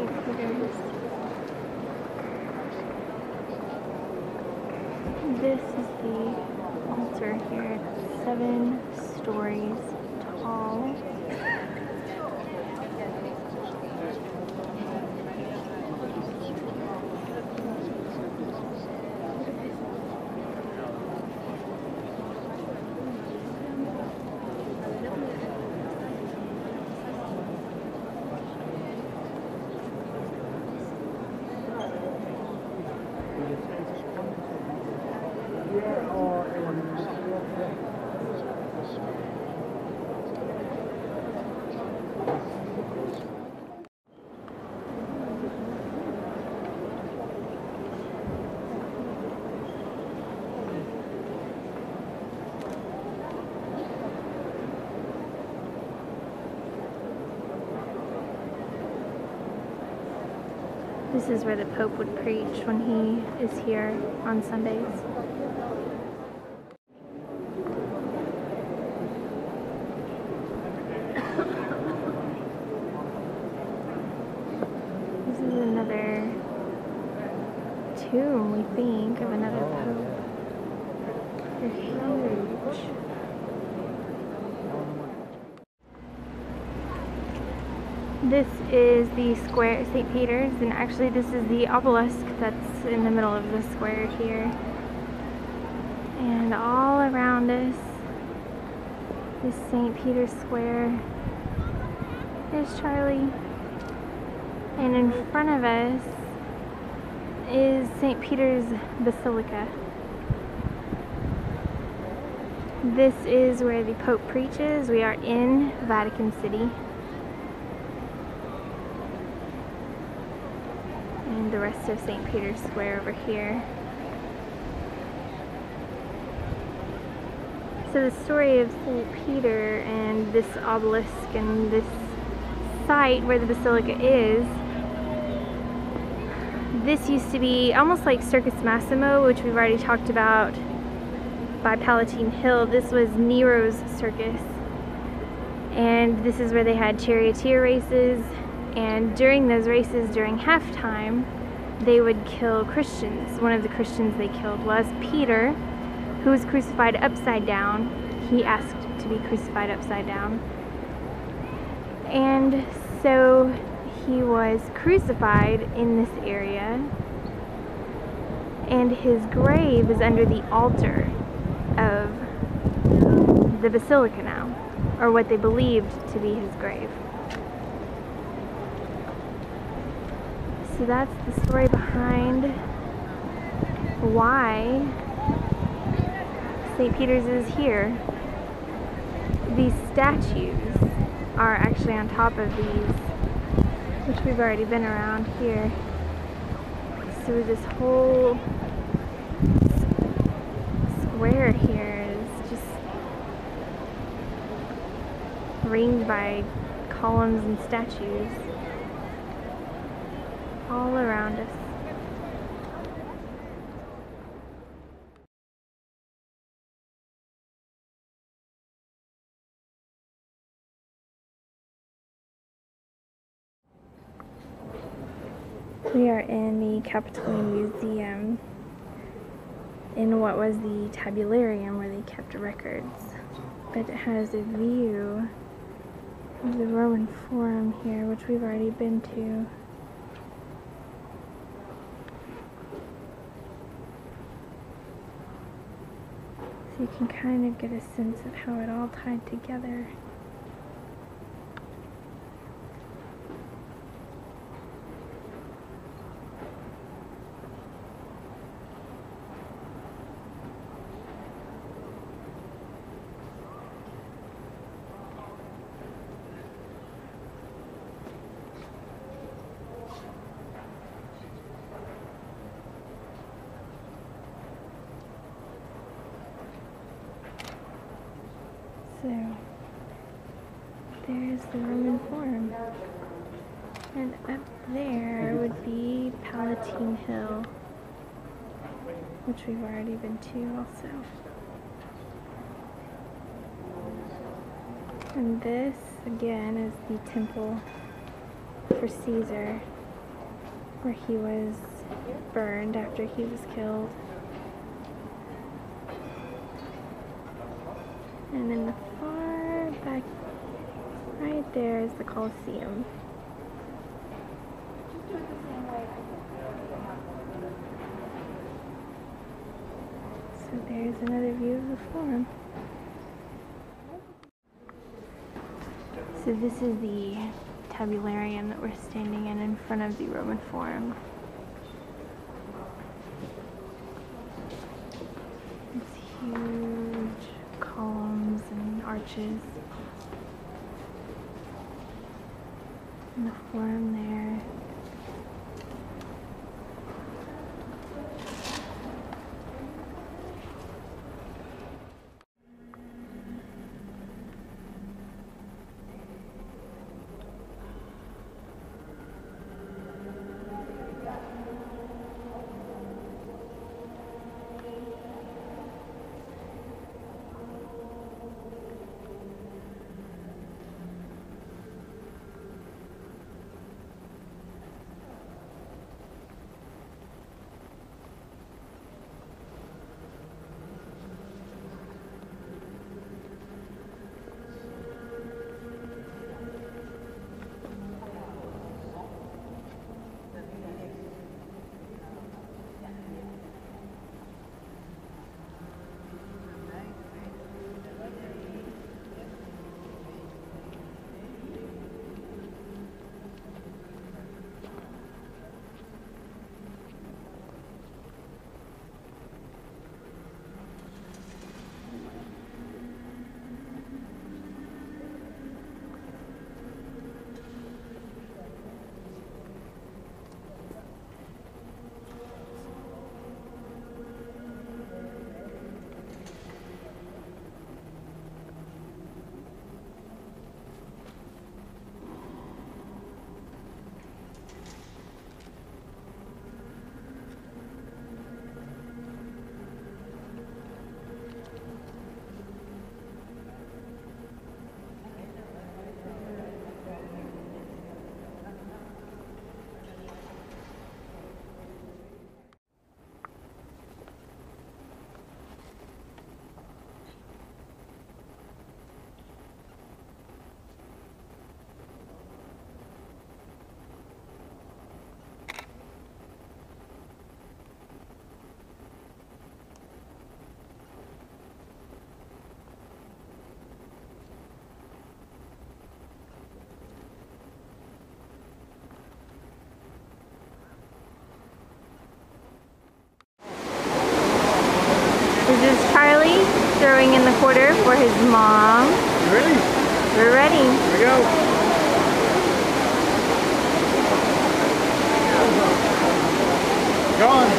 St. Peter's. This is the altar here. It's 7 stories tall. This is where the Pope would preach when he is here on Sundays. This is another tomb, we think, of another Pope. They're huge. This is the square, St. Peter's, and actually this is the obelisk that's in the middle of the square here. And all around us is St. Peter's Square. There's Charlie. And in front of us is St. Peter's Basilica. This is where the Pope preaches. We are in Vatican City. And the rest of St. Peter's Square over here. So the story of St. Peter and this obelisk and this site where the basilica is, this used to be almost like Circus Massimo, which we've already talked about, by Palatine Hill. This was Nero's circus, and this is where they had charioteer races. And during those races, during halftime, they would kill Christians. One of the Christians they killed was Peter, who was crucified upside down. He asked to be crucified upside down. And so he was crucified in this area, and his grave is under the altar of the basilica now, or what they believed to be his grave. So that's the story behind why St. Peter's is here. These statues are actually on top of these, which we've already been around here. So this whole square here is just ringed by columns and statues all around us. We are in the Capitoline Museum, in what was the tabularium where they kept records, but it has a view of the Roman Forum here, which we've already been to. So you can kind of get a sense of how it all tied together. So, there's the Roman Forum, and up there would be Palatine Hill, which we've already been to also. And this, again, is the temple for Caesar. where he was burned after he was killed. And in the far back, right there is the Colosseum. So there's another view of the Forum. So this is the tabularium that we're standing in front of the Roman Forum. It's huge columns and arches. And the Forum there. This is Charlie throwing in the quarter for his mom. You ready? We're ready. Here we go. Gone.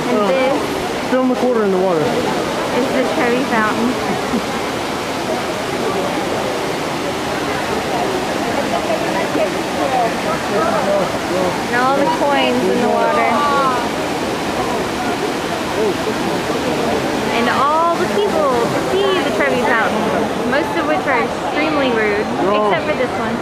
And this Film the quarter in the water. is the Trevi Fountain. And all the coins in the water. And all the people to see the Trevi Fountain, most of which are extremely rude, except for this one.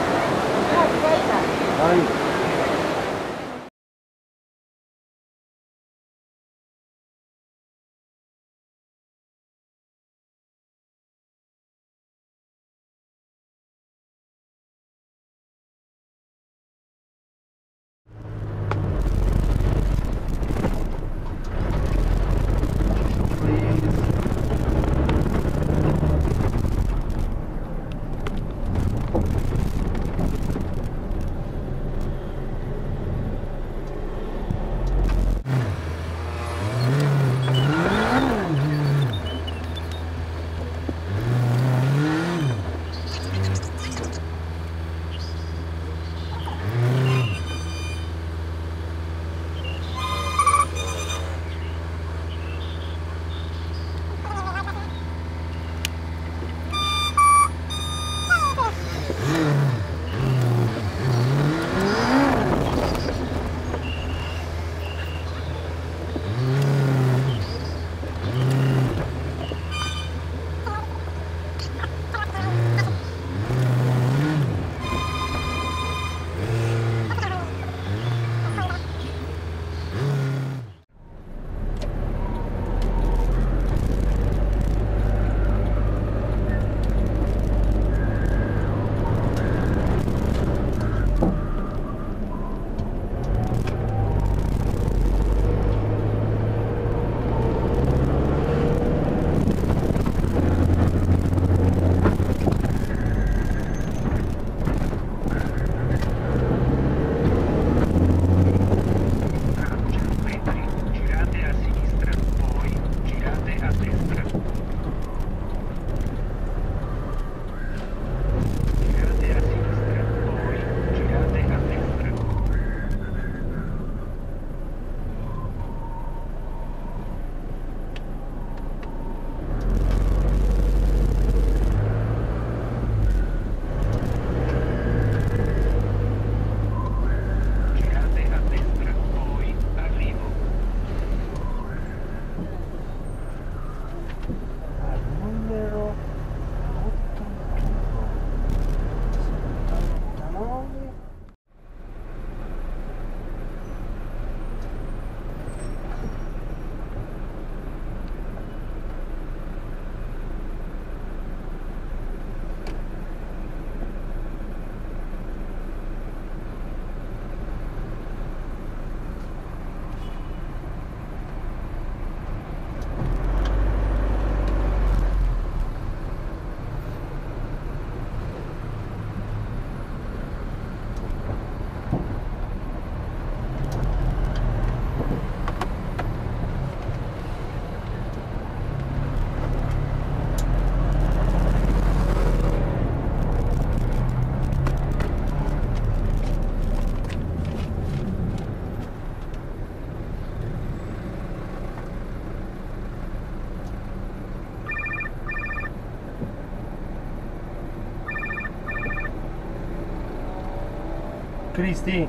Cristi?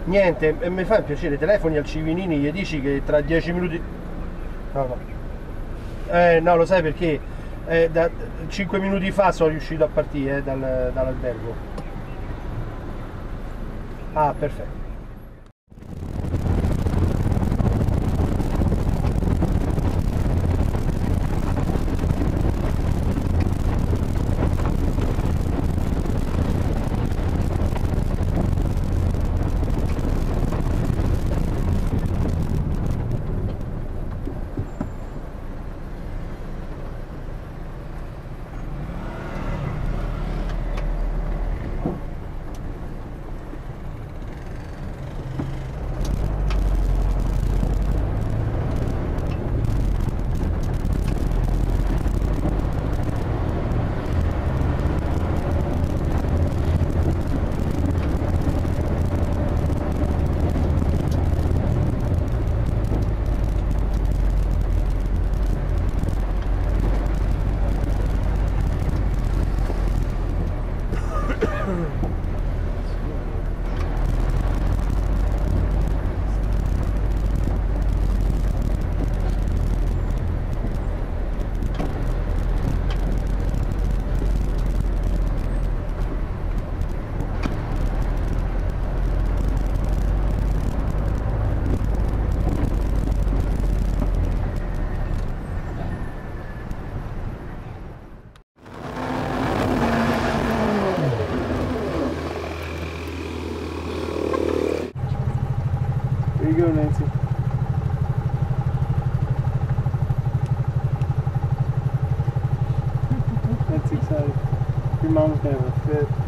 Niente, mi fa piacere, telefoni al Civinini, gli dici che tra 10 minuti... No, no. No, lo sai perché? Da 5 minuti fa sono riuscito a partire dall'albergo. Ah, perfetto. There you go, Nancy. That's exciting. Your mom's gonna have a fit.